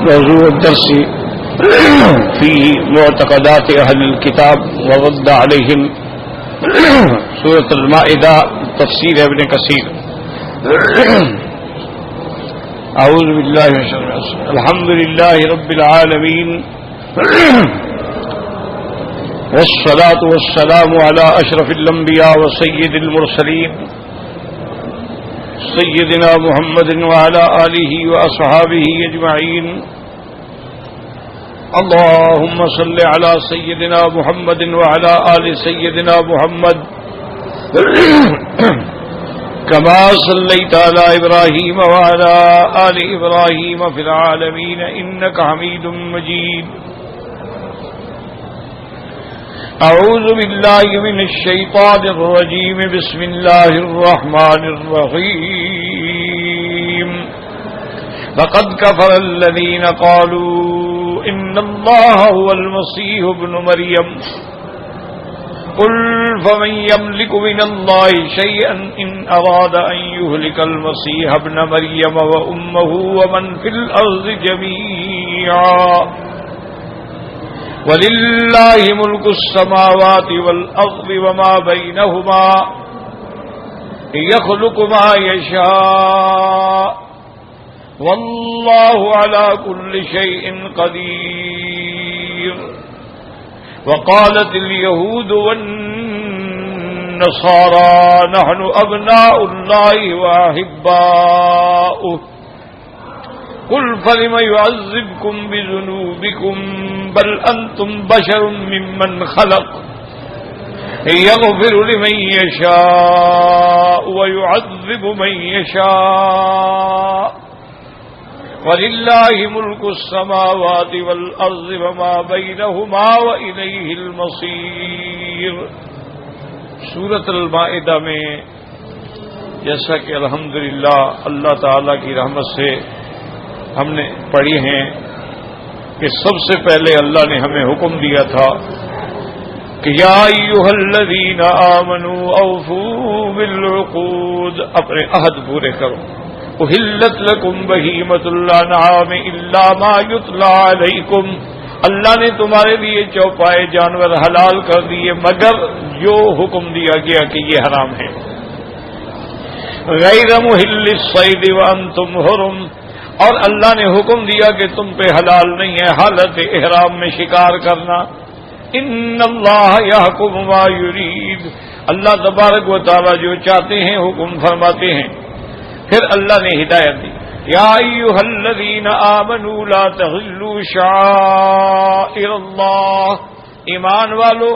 موضوع الدرس في معتقدات أهل الكتاب ورد عليهم سورة المائدة تفسير ابن كثير. أعوذ بالله من الشيطان الرجيم. الحمد لله رب العالمين والصلاة والسلام على أشرف الأنبياء وسيد المرسلين سيدنا محمد وعلى آله وأصحابه أجمعين. اللهم صل على سيدنا محمد وعلى آل سيدنا محمد كما صليت على إبراهيم وعلى آل إبراهيم في العالمين إنك حميد مجيد. أعوذ بالله من الشيطان الرجيم. بسم الله الرحمن الرحيم. لقد كفر الذين قالوا إن الله هو المسيح ابن مريم قل فمن يملك من الله شيئا إن أراد أن يهلك المسيح ابن مريم وأمه ومن في الأرض جميعا ولله ملك السماوات والأرض وما بينهما يخلق ما يشاء والله على كل شيء قدير. وقالت اليهود والنصارى نحن أبناء الله وأحباؤه قل فلم يعذبكم بذنوبكم بل أنتم بشر ممن خلق يغفر لمن يشاء ويعذب من يشاء ولله ملك السماوات والأرض وما بينهما وإليه المصير. سورۃ المائدہ میں جیسا کہ الحمدللہ اللہ تعالی کی رحمت سے ہم نے پڑھی ہیں کہ سب سے پہلے اللہ نے ہمیں حکم دیا تھا کہ یا ایھا الذین آمنوا اوفوا بالعقود، اپنے عہد پورے کرو. احلت لکم بہیمۃ الانعام الا ما یتلی علیکم، اللہ نے تمہارے لیے چوپائے جانور حلال کر دیے مگر جو حکم دیا گیا کہ یہ حرام ہے. غیر محل الصید وانتم حرم، اور اللہ نے حکم دیا کہ تم پہ حلال نہیں ہے حالت احرام میں شکار کرنا. ان اللہ یحکم ما یرید، اللہ تبارک و تعالی جو چاہتے ہیں حکم فرماتے ہیں. پھر اللہ نے ہدایت دی یا ایھا الذین آمنوا لا تغلوا شعائر اللہ، ایمان والو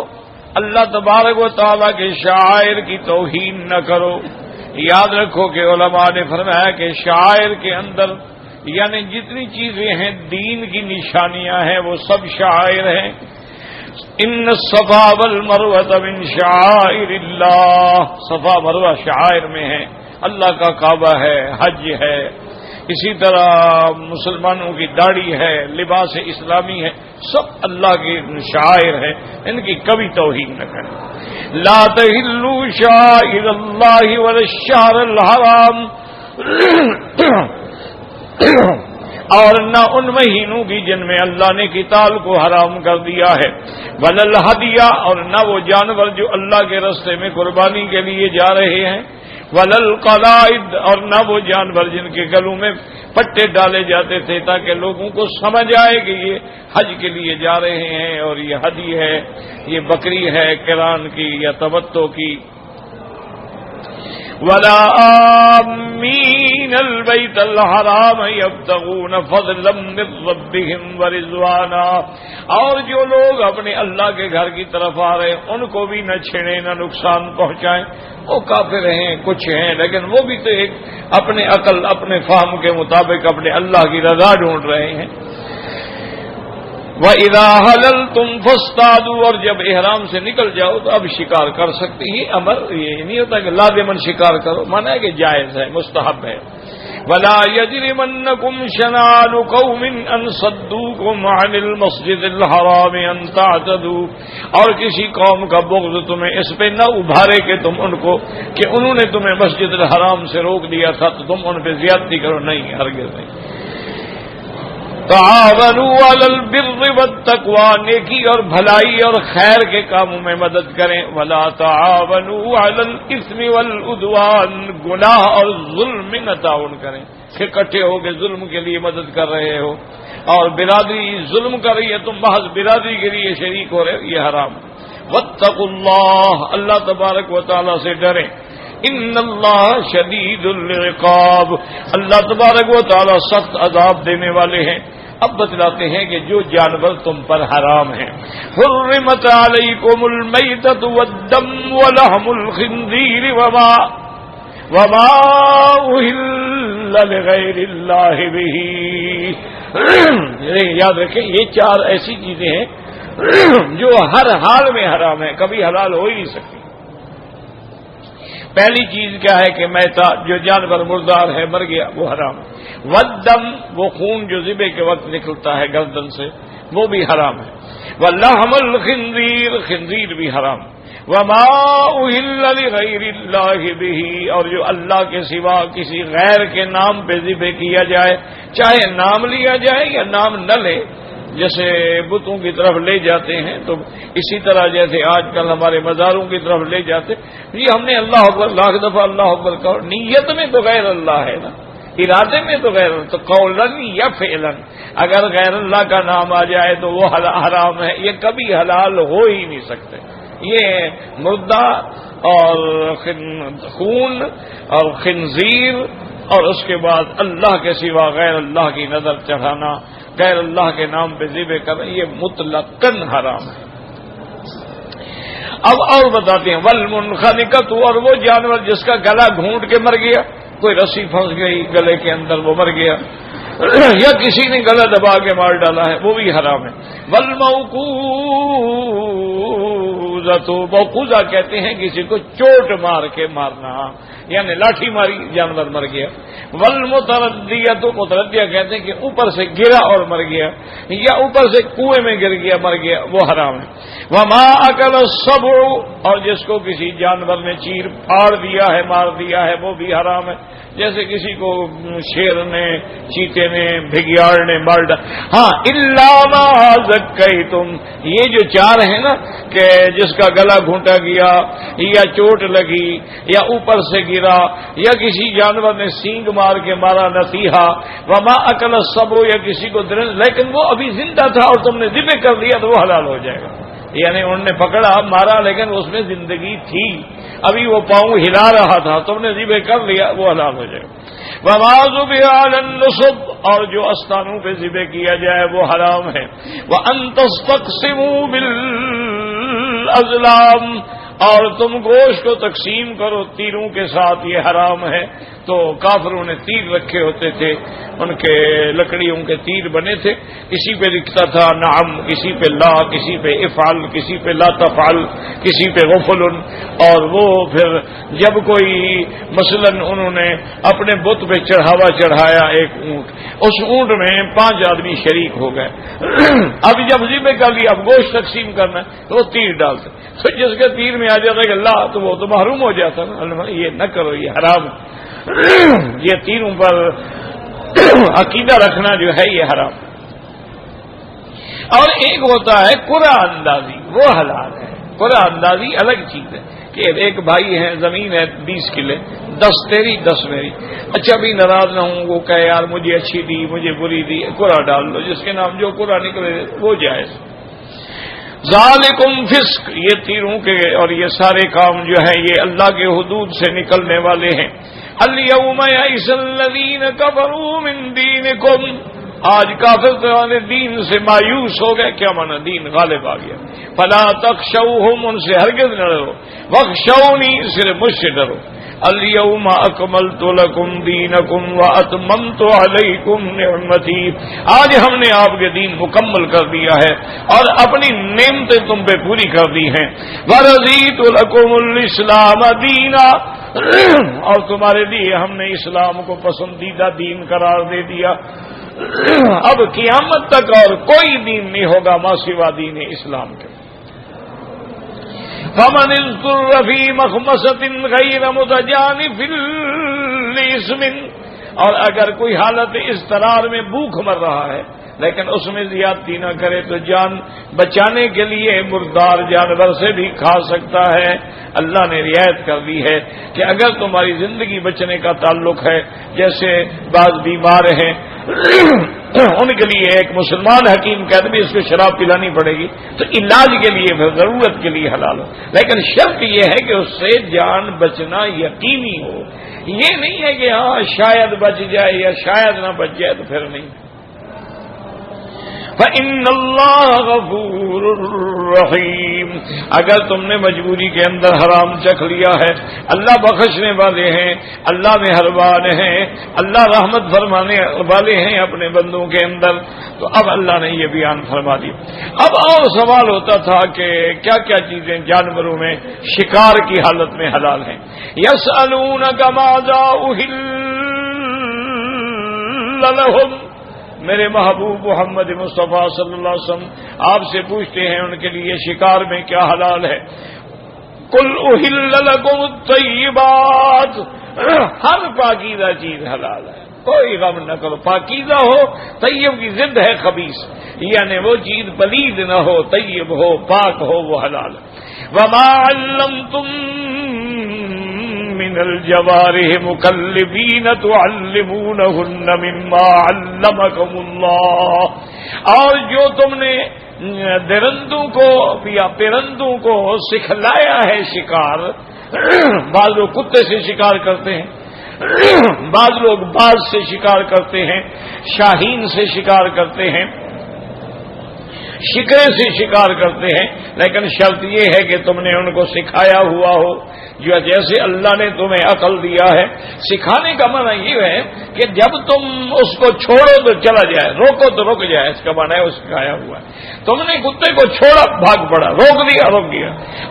اللہ تبارک و تعالی کے شعائر کی توہین نہ کرو. یاد رکھو کہ علماء نے فرمایا کہ شعائر کے اندر یعنی جتنی چیزیں ہیں دین کی نشانیاں ہیں وہ سب شعائر ہیں. ان الصفا والمروہ من شعائر اللہ، صفا مروہ شعائر میں ہیں. اللہ کا کعبہ ہے، حج ہے، اسی طرح مسلمانوں کی داڑھی ہے، لباس اسلامی ہے، سب اللہ کے شعائر ہیں، ان کی کبھی توہین نہ کریں. لا تحلوا شعائر اللہ ولا الشہر الحرام، اور نہ ان مہینوں کی جن میں اللہ نے قتال کو حرام کر دیا ہے. ولا الہدیہ، اور نہ وہ جانور جو اللہ کے راستے میں قربانی کے لیے جا رہے ہیں. ولا القلائد، اور نہ وہ جانور جن کے گلوں میں پٹے ڈالے جاتے تھے تاکہ لوگوں کو سمجھ آئے کہ یہ حج کے لیے جا رہے ہیں اور یہ ہدی ہے، یہ بکری ہے قران کی یا تمتع کی. ولا آمین البیت الحرام یبتغون فضلا من ربهم ورضوانا، اور جو لوگ اپنے اللہ کے گھر کی طرف آ رہے ہیں ان کو بھی نہ چھیڑیں نہ نقصان پہنچائیں. وہ کافر ہیں کچھ ہیں لیکن وہ بھی تو ایک اپنے عقل اپنے فہم کے مطابق اپنے اللہ کی رضا ڈھونڈ رہے ہیں. وَإِذَا حَلَلْتُمْ فَاصْطَادُوا، اور جب احرام سے نکل جاؤ تو اب شکار کر سکتے ہیں. امر یہ نہیں ہوتا کہ لازماً شکار کرو، مانا ہے کہ جائز ہے، مستحب ہے. وَلَا يَجْرِمَنَّكُمْ شَنَآنُ قَوْمٍ أَن صَدُّوكُمْ عَنِ الْمَسْجِدِ الْحَرَامِ أَن تَعْتَدُوا، اور کسی قوم کا بغض تمہیں اس پہ نہ ابھارے کہ تم ان کو کہ انہوں نے تمہیں مسجد الحرام سے روک دیا تھا تو تم ان پہ زیادتی کرو. نہیں، ہرگز نہیں. تعاونوا علی البر والتقوی، نیکی اور بھلائی اور خیر کے کاموں میں مدد کریں، ولا تعاونوا علی الاثم والعدوان، گناہ اور ظلم میں نہ تعاون کریں کہ اکٹھے ہو کے ظلم کے لیے مدد کر رہے ہو، اور برادری ظلم کر رہی ہے تم محض برادری کے لیے شریک ہو رہے ہو، یہ حرام۔ واتقوا اللہ، اللہ تبارک و تعالی سے ڈریں، ان اللہ شدید العقاب، اللہ تبارک و تعالی سخت عذاب دینے والے ہیں۔ اب بتلاتے ہیں کہ جو جانور تم پر حرام ہیں، حرمت علیکم المیتۃ والدم ولحم الخنزیر وما اہل لغیر اللہ بہ، یاد رکھیں یہ چار ایسی چیزیں ہیں جو ہر حال میں حرام ہیں، کبھی حلال ہو ہی نہیں سکتی۔ پہلی چیز کیا ہے کہ میتا، جو جانور مردار ہے مر گیا وہ حرام، والدم وہ خون جو ذبح کے وقت نکلتا ہے گردن سے وہ بھی حرام ہے، واللحم الخنزیر خنزیر بھی حرام، وما اہل لغیر اللہ بہ، اور جو اللہ کے سوا کسی غیر کے نام پہ ذبح کیا جائے، چاہے نام لیا جائے یا نام نہ لے، جیسے بتوں کی طرف لے جاتے ہیں تو اسی طرح جیسے آج کل ہمارے مزاروں کی طرف لے جاتے، یہ ہم نے اللہ اکبر لاکھ دفعہ اللہ اکبر کہا، نیت میں تو غیر اللہ ہے نا، ارادے میں تو غیر، تو قولاً یا فعلاً اگر غیر اللہ کا نام آ جائے تو وہ حرام ہے، یہ کبھی حلال ہو ہی نہیں سکتے۔ یہ مردہ اور خون اور خنزیر اور اس کے بعد اللہ کے سوا غیر اللہ کی نظر چڑھانا، غیر اللہ کے نام پہ ذبح کرنا، یہ مطلقاً حرام ہے۔ اب اور بتاتے ہیں والمنخنقۃ، اور وہ جانور جس کا گلا گھونٹ کے مر گیا، کوئی رسی پھنس گئی گلے کے اندر وہ مر گیا، یا کسی نے گلا دبا کے مار ڈالا ہے وہ بھی حرام ہے۔ والموقوذۃ، موقوذہ کہتے ہیں کسی کو چوٹ مار کے مارنا، یعنی لاٹھی ماری جانور مر گیا۔ والمتردیۃ، متردیہ کہتے ہیں کہ اوپر سے گرا اور مر گیا، یا اوپر سے کنویں میں گر گیا مر گیا، وہ حرام ہے۔ وما اکل السبع، اور جس کو کسی جانور نے چیر پھاڑ دیا ہے مار دیا ہے وہ بھی حرام ہے، جیسے کسی کو شیر نے، چیتے نے، بھگیاڑ نے مار ڈالا۔ ہاں الا ما ذکیتم، یہ جو چار ہیں نا کہ جس کا گلا گھونٹا گیا یا چوٹ لگی یا اوپر سے گرا یا کسی جانور نے سینگ مار کے مارا نصیحہ، وما اکل السبع، یا کسی کو درن لیکن وہ ابھی زندہ تھا اور تم نے ذبح کر دیا تو وہ حلال ہو جائے گا، یعنی انہوں نے پکڑا مارا لیکن اس میں زندگی تھی، ابھی وہ پاؤں ہلا رہا تھا، تم نے ذبح کر لیا وہ حلال ہو جائے گا۔ وما ذبح علی النصب، اور جو استانوں پہ ذبح کیا جائے وہ حرام ہے۔ وان تستقسموا بالازلام، اور تم گوشت کو تقسیم کرو تیروں کے ساتھ، یہ حرام ہے۔ تو کافروں نے تیر رکھے ہوتے تھے، ان کے لکڑیوں کے تیر بنے تھے، کسی پہ لکھتا تھا نعم، کسی پہ لا، کسی پہ افعل، کسی پہ لا تفعل، کسی پہ غفل، اور وہ پھر جب کوئی مثلا انہوں نے اپنے بت پہ چڑھاوا چڑھایا ایک اونٹ، اس اونٹ میں 5 آدمی شریک ہو گئے، اب جب ذبح کر لیا اب گوشت تقسیم کرنا تو وہ تیر ڈالتے، تو جس کے تیر میں آ جاتا کہ اللہ تو وہ تو محروم ہو جاتا نا، یہ نہ کرو، یہ حرام، یہ تیروں پر عقیدہ رکھنا جو ہے یہ حرام۔ اور ایک ہوتا ہے قرآن اندازی، وہ حلال ہے۔ قرآن اندازی الگ چیز ہے کہ ایک بھائی ہے، زمین ہے 20 کلے، 10 تیری 10 میری، اچھا بھی ناراض نہ ہوں، وہ کہے یار مجھے اچھی دی مجھے بری دی، قرآن ڈال دو، جس کے نام جو قرآن نکلے وہ جائز۔ ذالکم فسق، یہ تیروں کے اور یہ سارے کام جو ہیں یہ اللہ کے حدود سے نکلنے والے ہیں۔ الیوم یئس الذین کفروا من دینکم، آج کافر تمہارے دین سے مایوس ہو گئے، کیا مانا دین غالب آ گیا۔ فلا تخشوہم، ان سے ہرگز نہ ڈرو، واخشونی، صرف مجھ سے ڈرو۔ الیوم اکملت لکم دینکم واتممت علیکم نعمتی، آج ہم نے آپ کے دین مکمل کر دیا ہے اور اپنی نعمتیں تم پہ پوری کر دی ہیں۔ ورضیت لکم الاسلام دینا، اور تمہارے لیے ہم نے اسلام کو پسندیدہ دین قرار دے دیا۔ اب قیامت تک اور کوئی دین نہیں ہوگا ما سوا دین اسلام کے۔ فمن اضطر فی مخمصۃ غیر متجانف لإثم، اور اگر کوئی حالت اضطرار میں بھوک مر رہا ہے لیکن اس میں زیادتی نہ کرے تو جان بچانے کے لیے مردار جانور سے بھی کھا سکتا ہے۔ اللہ نے رعایت کر دی ہے کہ اگر تمہاری زندگی بچنے کا تعلق ہے، جیسے بعض بیمار ہیں ان کے لیے ایک مسلمان حکیم کہتے بھی اس کو شراب پلانی پڑے گی، تو علاج کے لیے ضرورت کے لیے حلال ہو، لیکن شرط یہ ہے کہ اس سے جان بچنا یقینی ہو۔ یہ نہیں ہے کہ ہاں شاید بچ جائے یا شاید نہ بچ جائے تو پھر نہیں۔ فَإِنَّ اللَّهَ غَفُورٌ رَحِيمٌ، اگر تم نے مجبوری کے اندر حرام چکھ لیا ہے، اللہ بخشنے والے ہیں، اللہ مہربان ہیں، اللہ رحمت فرمانے والے ہیں اپنے بندوں کے اندر، تو اب اللہ نے یہ بیان فرما دیا۔ اب اور سوال ہوتا تھا کہ کیا کیا چیزیں جانوروں میں شکار کی حالت میں حلال ہیں۔ يَسْأَلُونَكَ مَاذَا أُحِلَّ لَهُمْ، میرے محبوب محمد مصطفیٰ صلی اللہ علیہ وسلم آپ سے پوچھتے ہیں ان کے لیے شکار میں کیا حلال ہے۔ قُلْ أُحِلَّ لَكُمُ الطَّيِّبَاتُ، ہر پاکیزہ چیز حلال ہے، کوئی غم نہ کرو، پاکیزہ ہو، طیب کی ضد ہے خبیث، یعنی وہ چیز پلید نہ ہو، طیب ہو، پاک ہو، وہ حلال ہے۔ وَمَا عَلَّمْتُم مِّنَ الْجَوَارِحِ مُكَلِّبِينَ تُعَلِّمُونَهُنَّ مِمَّا عَلَّمَكُمُ اللَّهُ، اور جو تم نے درندوں کو یا پرندوں کو سکھلایا ہے شکار، بعض لوگ کتے سے شکار کرتے ہیں، بعض لوگ باز سے شکار کرتے ہیں، شاہین سے شکار کرتے ہیں، شکرے سے شکار کرتے ہیں، لیکن شرط یہ ہے کہ تم نے ان کو سکھایا ہوا ہو، جو جیسے اللہ نے تمہیں عقل دیا ہے۔ سکھانے کا معنی یہ ہے کہ جب تم اس کو چھوڑو تو چلا جائے، روکو تو رک جائے، اس کا معنی ہے وہ سکھایا ہوا ہے۔ تم نے کتے کو چھوڑا، بھاگ پڑا، روک دیا،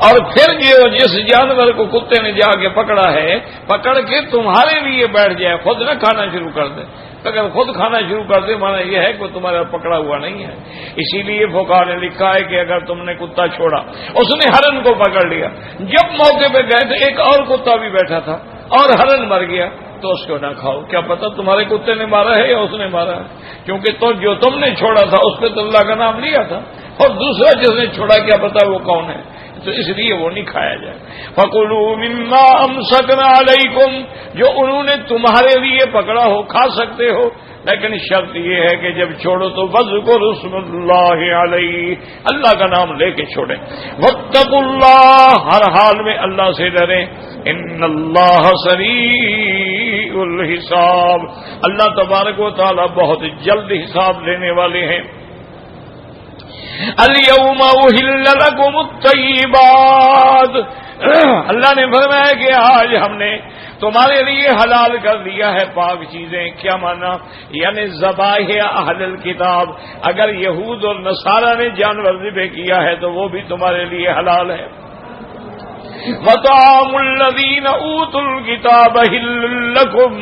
اور پھر جس جانور کو کتے نے جا کے پکڑا ہے، پکڑ کے تمہارے لیے بیٹھ جائے، خود نہ کھانا شروع کر دے، اگر خود کھانا شروع کر دے مانا یہ ہے کہ وہ تمہارا پکڑا ہوا نہیں ہے۔ اسی لیے فقہاء نے لکھا ہے کہ اگر تم نے کتا چھوڑا، اس نے ہرن کو پکڑ لیا، جب موقع پہ گئے تو ایک اور کتا بھی بیٹھا تھا اور ہرن مر گیا، تو اس کو نہ کھاؤ، کیا پتہ تمہارے کتے نے مارا ہے یا اس نے مارا ہے، کیونکہ تو جو تم نے چھوڑا تھا اس پہ تو اللہ کا نام لیا تھا، اور دوسرا جس نے چھوڑا کیا پتہ وہ کون ہے، تو اس لیے وہ نہیں کھایا جائے۔ فَكُلُوا مِمَّا أَمْسَكْنَا عَلَيْكُمْ، جو انہوں نے تمہارے لیے پکڑا ہو کھا سکتے ہو، لیکن شرط یہ ہے کہ جب چھوڑو تو وَاذْكُرُوا اسْمَ اللَّهِ عَلَيْهِ، اللہ کا نام لے کے چھوڑیں۔ وَاتَّقُوا اللَّهَ، ہر حال میں اللہ سے ڈریں، إِنَّ اللَّهَ سَرِيعُ الْحِسَابِ، اللہ تبارک و تعالی بہت جلد حساب لینے والے ہیں۔ اليوم احل لكم الطيبات، اللہ نے فرمایا کہ آج ہم نے تمہارے لیے حلال کر دیا ہے پاک چیزیں۔ کیا مانا؟ یعنی ذبائح اہل الکتاب، اگر یہود اور نصارہ نے جانور ذبح کیا ہے تو وہ بھی تمہارے لیے حلال ہے۔ وطعام الذین اوتوا الکتاب حل لکم،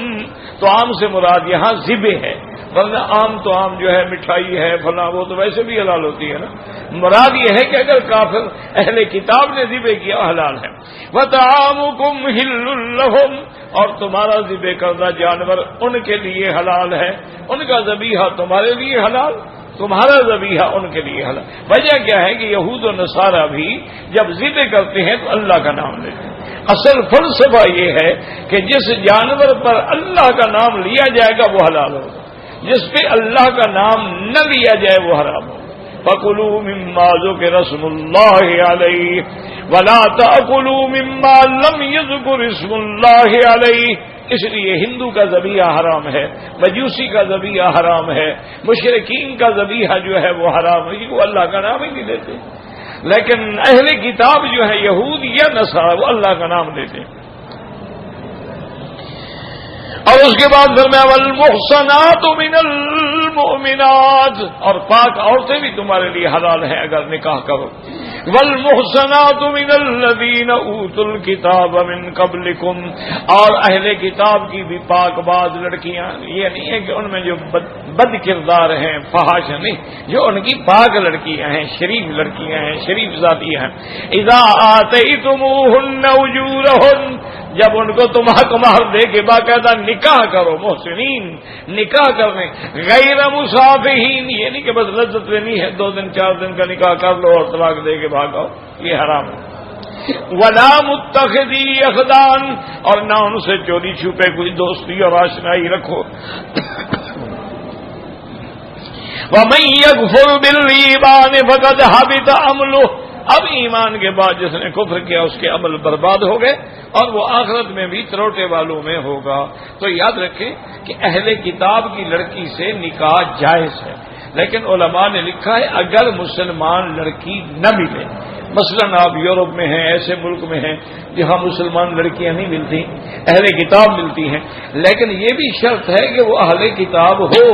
تو عام سے مراد یہاں ذبح ہے، ورنہ عام تو عام جو ہے مٹھائی ہے فلاں، وہ تو ویسے بھی حلال ہوتی ہے نا، مراد یہ ہے کہ اگر کافر اہل کتاب نے ذبح کیا حلال ہے۔ وطعامکم حل لہم، اور تمہارا ذبح کردہ جانور ان کے لیے حلال ہے، ان کا ذبیحہ تمہارے لیے حلال، تمہارا ذبیحہ ان کے لیے حلال۔ وجہ کیا ہے کہ یہود و نصارہ بھی جب ذبح کرتے ہیں تو اللہ کا نام لیتے ہیں۔ اصل فلسفہ یہ ہے کہ جس جانور پر اللہ کا نام لیا جائے گا وہ حلال ہوگا، جس پہ اللہ کا نام نہ لیا جائے وہ حرام ہوگا۔ فَكُلُوا مِمَّا ذُكِرَ اسْمُ اللَّهِ عَلَيْهِ وَلَا تَأْكُلُوا مِمَّا لَمْ يُذْكَرِ اسْمُ اللَّهِ عَلَيْهِ، اس لیے ہندو کا ذبیحہ حرام ہے، مجوسی کا ذبیحہ حرام ہے، مشرکین کا ذبیحہ جو ہے وہ حرام ہے، وہ اللہ کا نام ہی نہیں لیتے، لیکن اہل کتاب جو ہے یہود یا نصارہ وہ اللہ کا نام لیتے ہیں۔ اور اس کے بعد فرمایا والمحصنات من المؤمنات، اور پاک عورتیں بھی تمہارے لیے حلال ہیں اگر نکاح کرو۔ والمحصنات من الذین اوتوا الکتاب من قبلکم، اور اہل کتاب کی بھی پاک باز لڑکیاں، یہ نہیں ہے کہ ان میں جو بد کردار ہیں، فحش نہیں، جو ان کی پاک لڑکیاں ہیں، شریف لڑکیاں ہیں، شریف ذاتیاں ہیں۔ اذا آتیتموہن اجورہن، جب ان کو تم حق مہر دے کے باقاعدہ نکاح کرو، محسنین نکاح کرنے، غیر مصافحین، یہ نہیں کہ بس لذت لینی ہے 2 دن 4 دن کا نکاح کر لو اور طلاق دے کے بھاگو، یہ حرام ہے۔ ولا متخذی اخدان، اور نہ ان سے چوری چھپے کوئی دوستی اور آشنائی رکھو۔ وَمَن يَكْفُرْ بِالْإِيمَانِ فَقَدْ حَبِطَ عَمْلُهُ، اب ایمان کے بعد جس نے کفر کیا اس کے عمل برباد ہو گئے اور وہ آخرت میں بھی تروٹے والوں میں ہوگا۔ تو یاد رکھیں کہ اہل کتاب کی لڑکی سے نکاح جائز ہے، لیکن علماء نے لکھا ہے اگر مسلمان لڑکی نہ ملے، مثلا آپ یورپ میں ہیں، ایسے ملک میں ہیں جہاں مسلمان لڑکیاں نہیں ملتی، اہل کتاب ملتی ہیں، لیکن یہ بھی شرط ہے کہ وہ اہل کتاب ہو،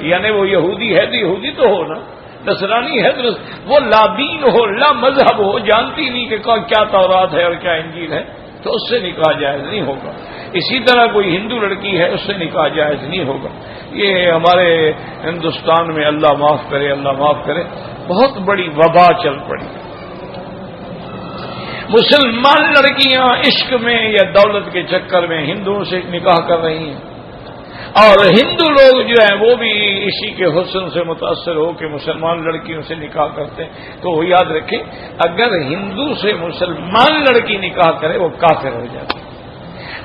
یعنی وہ یہودی ہے تو یہودی تو ہو نا، نصرانی ہے تو وہ لا دین ہو، لا مذہب ہو، جانتی نہیں کہ کیا تورات ہے اور کیا انجیل ہے، تو اس سے نکاح جائز نہیں ہوگا۔ اسی طرح کوئی ہندو لڑکی ہے، اس سے نکاح جائز نہیں ہوگا۔ یہ ہمارے ہندوستان میں اللہ معاف کرے، اللہ معاف کرے، بہت بڑی وبا چل پڑی۔ مسلمان لڑکیاں عشق میں یا دولت کے چکر میں ہندوؤں سے نکاح کر رہی ہیں، اور ہندو لوگ جو ہیں وہ بھی اسی کے حسن سے متاثر ہو کہ مسلمان لڑکیوں سے نکاح کرتے ہیں۔ تو وہ یاد رکھیں اگر ہندو سے مسلمان لڑکی نکاح کرے وہ کافر ہو جاتی،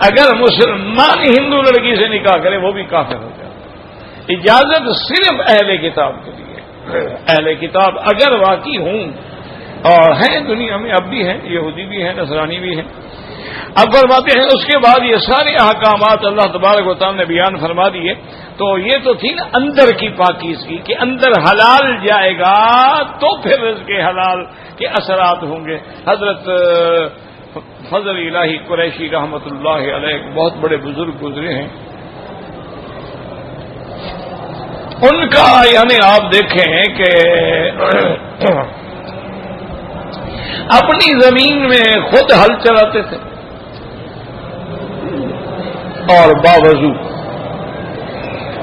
اگر مسلمان ہندو لڑکی سے نکاح کرے وہ بھی کافر ہو جاتی۔ اجازت صرف اہل کتاب کے لیے، اہل کتاب اگر واقعی ہوں، اور ہیں دنیا میں اب بھی ہیں، یہودی بھی ہیں، نصرانی بھی ہیں۔ اب فرماتے ہیں اس کے بعد یہ سارے احکامات اللہ تبارک و تعالی نے بیان فرما دیے۔ تو یہ تو تھی نا اندر کی پاکیزگی کہ اندر حلال جائے گا تو پھر رزق حلال کے اثرات ہوں گے۔ حضرت فضل الہی قریشی رحمت اللہ علیہ بہت بڑے بزرگ گزرے ہیں، ان کا یعنی آپ دیکھیں کہ اپنی زمین میں خود ہل چلاتے تھے اور باوضو،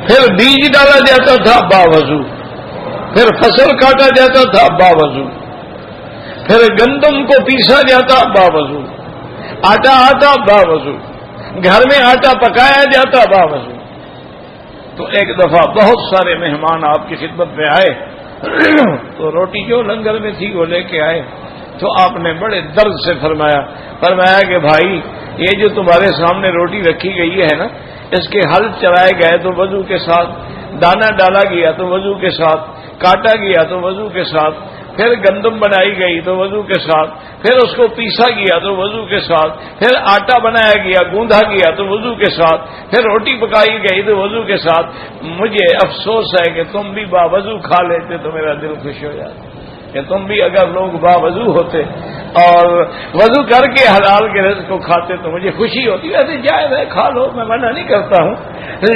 پھر بیج ڈالا جاتا تھا باوضو، پھر فصل کاٹا جاتا تھا باوضو، پھر گندم کو پیسا جاتا باوضو، آٹا آتا باوضو، گھر میں آٹا پکایا جاتا باوضو۔ تو ایک دفعہ بہت سارے مہمان آپ کی خدمت میں آئے تو روٹی جو لنگر میں تھی وہ لے کے آئے، تو آپ نے بڑے درد سے فرمایا کہ بھائی یہ جو تمہارے سامنے روٹی رکھی گئی ہے نا، اس کے ہل چلائے گئے تو وضو کے ساتھ، دانا ڈالا گیا تو وضو کے ساتھ، کاٹا گیا تو وضو کے ساتھ، پھر گندم بنائی گئی تو وضو کے ساتھ، پھر اس کو پیسا گیا تو وضو کے ساتھ، پھر آٹا بنایا گیا گوندھا گیا تو وضو کے ساتھ، پھر روٹی پکائی گئی تو وضو کے ساتھ۔ مجھے افسوس ہے کہ تم بھی باوضو کھا لیتے تو میرا دل خوش ہو جاتا کہ تم بھی اگر لوگ باوضو ہوتے اور وضو کر کے حلال کے رزق کو کھاتے تو مجھے خوشی ہوتی۔ ویسے جائز ہے کھا لو، میں منع نہیں کرتا ہوں،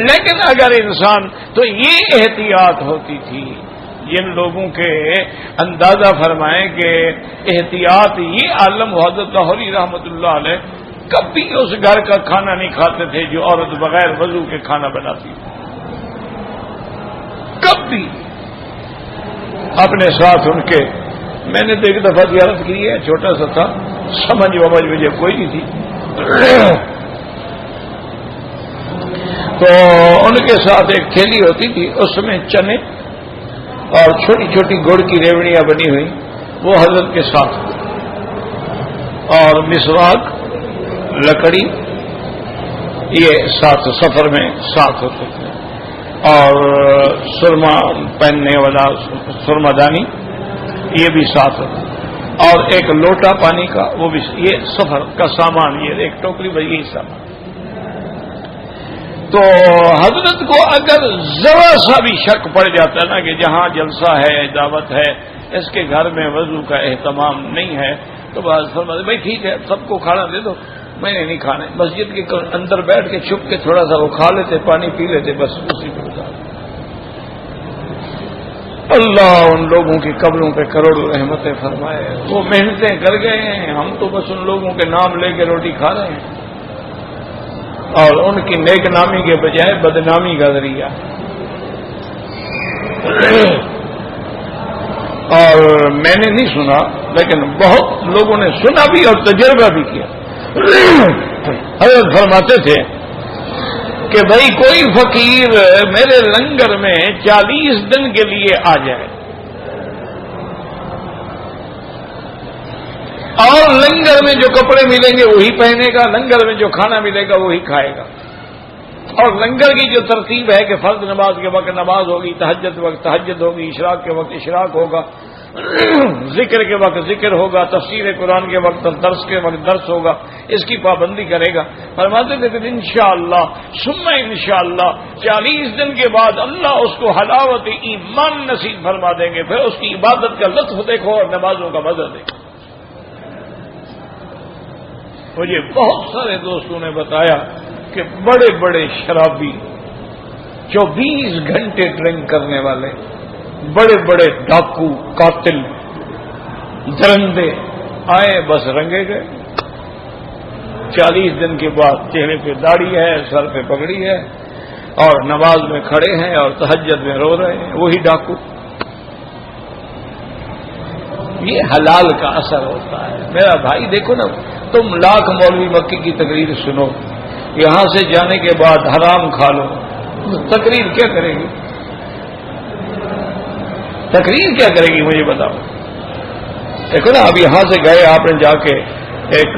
لیکن اگر انسان تو یہ احتیاط ہوتی تھی۔ جن لوگوں کے اندازہ فرمائیں کہ احتیاط، یہ عالم حضرت لاہوری رحمت اللہ علیہ کبھی اس گھر کا کھانا نہیں کھاتے تھے جو عورت بغیر وضو کے کھانا بناتی تھی، کبھی اپنے ساتھ ان کے۔ میں نے تو ایک دفعہ زیارت کی ہے، چھوٹا سا تھا، سمجھ مجھے کوئی نہیں تھی، تو ان کے ساتھ ایک تھیلی ہوتی تھی، اس میں چنے اور چھوٹی چھوٹی گڑ کی ریوڑیاں بنی ہوئی، وہ حضرت کے ساتھ، اور مسواک، لکڑی، یہ ساتھ سفر میں ساتھ ہوتے تھے، اور سرما پہننے والا سرما دانی یہ بھی ساتھ ہوتا، اور ایک لوٹا پانی کا وہ بھی، یہ سفر کا سامان، یہ ایک ٹوکری بھائی یہی سامان۔ تو حضرت کو اگر ذرا سا بھی شک پڑ جاتا ہے نا کہ جہاں جلسہ ہے، دعوت ہے، اس کے گھر میں وضو کا اہتمام نہیں ہے، تو بس فرماتے بھائی ٹھیک ہے سب کو کھانا دے دو، میں نے نہیں کھانا۔ مسجد کے اندر بیٹھ کے چھپ کے تھوڑا سا وہ کھا لیتے، پانی پی لیتے، بس اسی کو گزار۔ اللہ ان لوگوں کی قبروں پہ کروڑوں رحمتیں فرمائے، وہ محنتیں کر گئے ہیں، ہم تو بس ان لوگوں کے نام لے کے روٹی کھا رہے ہیں، اور ان کی نیک نامی کے بجائے بدنامی کا ذریعہ۔ اور میں نے نہیں سنا، لیکن بہت لوگوں نے سنا بھی اور تجربہ بھی کیا حضرت فرماتے تھے کہ بھائی کوئی فقیر میرے لنگر میں 40 دن کے لیے آ جائے اور لنگر میں جو کپڑے ملیں گے وہی پہنے گا، لنگر میں جو کھانا ملے گا وہی کھائے گا، اور لنگر کی جو ترتیب ہے کہ فرض نماز کے وقت نماز ہوگی، تہجد وقت تہجد ہوگی، اشراق کے وقت اشراق ہوگا، ذکر کے وقت ذکر ہوگا، تفسیر قرآن کے وقت درس کے وقت درس ہوگا، اس کی پابندی کرے گا۔ فرماتے تھے کہ انشاءاللہ ثم انشاءاللہ 40 دن کے بعد اللہ اس کو حلاوت ایمان نصیب فرما دیں گے، پھر اس کی عبادت کا لطف دیکھو اور نمازوں کا مزہ دیکھو۔ مجھے بہت سارے دوستوں نے بتایا کہ بڑے بڑے شرابی 24 گھنٹے ڈرنک کرنے والے، بڑے بڑے ڈاکو قاتل درندے آئے بس رنگے گئے، 40 دن کے بعد چہرے پہ داڑھی ہے، سر پہ پگڑی ہے، اور نماز میں کھڑے ہیں اور تہجد میں رو رہے ہیں، وہی ڈاکو۔ یہ حلال کا اثر ہوتا ہے میرا بھائی۔ دیکھو نا، تم لاکھ مولوی مکی کی تقریر سنو، یہاں سے جانے کے بعد حرام کھا لو، تقریر کیا کرے گی؟ تقریر کیا کرے گی مجھے بتاؤ۔ دیکھو نا، اب یہاں سے گئے، آپ نے جا کے ایک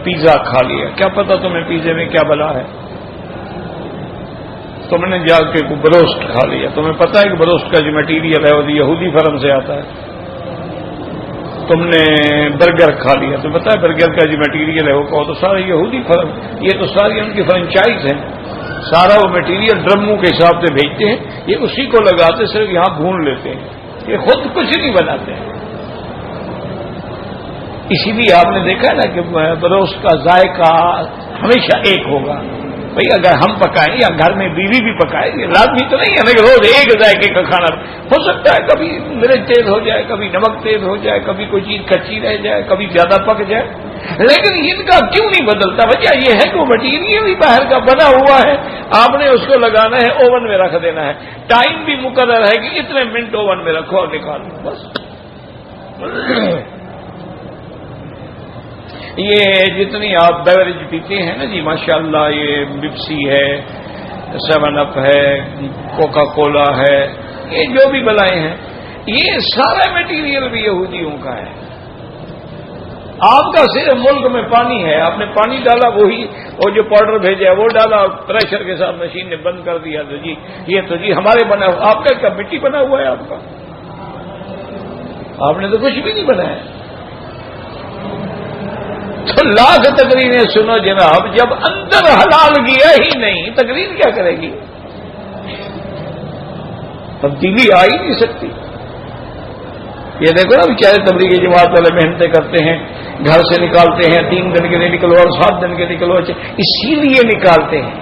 پیزا کھا لیا، کیا پتا تمہیں پیزے میں کیا بلا ہے؟ تم نے جا کے بروسٹ کھا لیا، تمہیں پتا ہے کہ بروسٹ کا جو میٹیریل ہے وہ یہودی فرم سے آتا ہے۔ تم نے برگر کھا لیا، تو پتا ہے برگر کا جو میٹیریل ہے وہ تو سارا یہودی فرم، یہ تو ساری ان کی فرنچائز ہیں، سارا وہ میٹیریل ڈرموں کے حساب سے بھیجتے ہیں، یہ اسی کو لگاتے صرف یہاں بھون لیتے ہیں، یہ خود کچھ نہیں بناتے ہیں۔ اسی لیے آپ نے دیکھا نا کہ بروسٹ کا ذائقہ ہمیشہ ایک ہوگا۔ بھائی اگر ہم پکائیں یا گھر میں بیوی بھی پکائے، یہ لازمی تو نہیں ہے نا کہ روز ایک ذائقے کا کھانا ہو سکتا ہے، کبھی مرچ تیز ہو جائے، کبھی نمک تیز ہو جائے، کبھی کوئی چیز کچی رہ جائے، کبھی زیادہ پک جائے، لیکن ان کا کیوں نہیں بدلتا؟ وجہ یہ ہے کہ وہ مٹیریل بھی باہر کا بنا ہوا ہے، آپ نے اس کو لگانا ہے، اوون میں رکھ دینا ہے، ٹائم بھی مقرر ہے کہ اتنے منٹ اوون میں رکھو اور نکالو بس۔ یہ جتنی آپ بیوریج پیتے ہیں نا جی، ماشاءاللہ، یہ بپسی ہے، 7 اپ ہے، کوکا کولا ہے، یہ جو بھی بلائیں ہیں، یہ سارا میٹیریل بھی یہودیوں کا ہے۔ آپ کا صرف ملک میں پانی ہے، آپ نے پانی ڈالا، وہی وہ جو پاؤڈر بھیجا ہے وہ ڈالا، پریشر کے ساتھ مشین نے بند کر دیا، تو جی یہ تو جی ہمارے بنا ہوا، آپ کا کیا مٹی بنا ہوا ہے؟ آپ کا آپ نے تو کچھ بھی نہیں بنایا۔ تو لاکھ تقریریں سنو جناب، جب اندر حلال گیا ہی نہیں، تقریر کیا کرے گی؟ تبدیلی آ ہی نہیں سکتی۔ یہ دیکھو نا بیچارے تبلیغی جماعت والے محنتیں کرتے ہیں، گھر سے نکالتے ہیں، 3 دن کے لیے نکلو اور 7 دن کے نکلو، اسی لیے نکالتے ہیں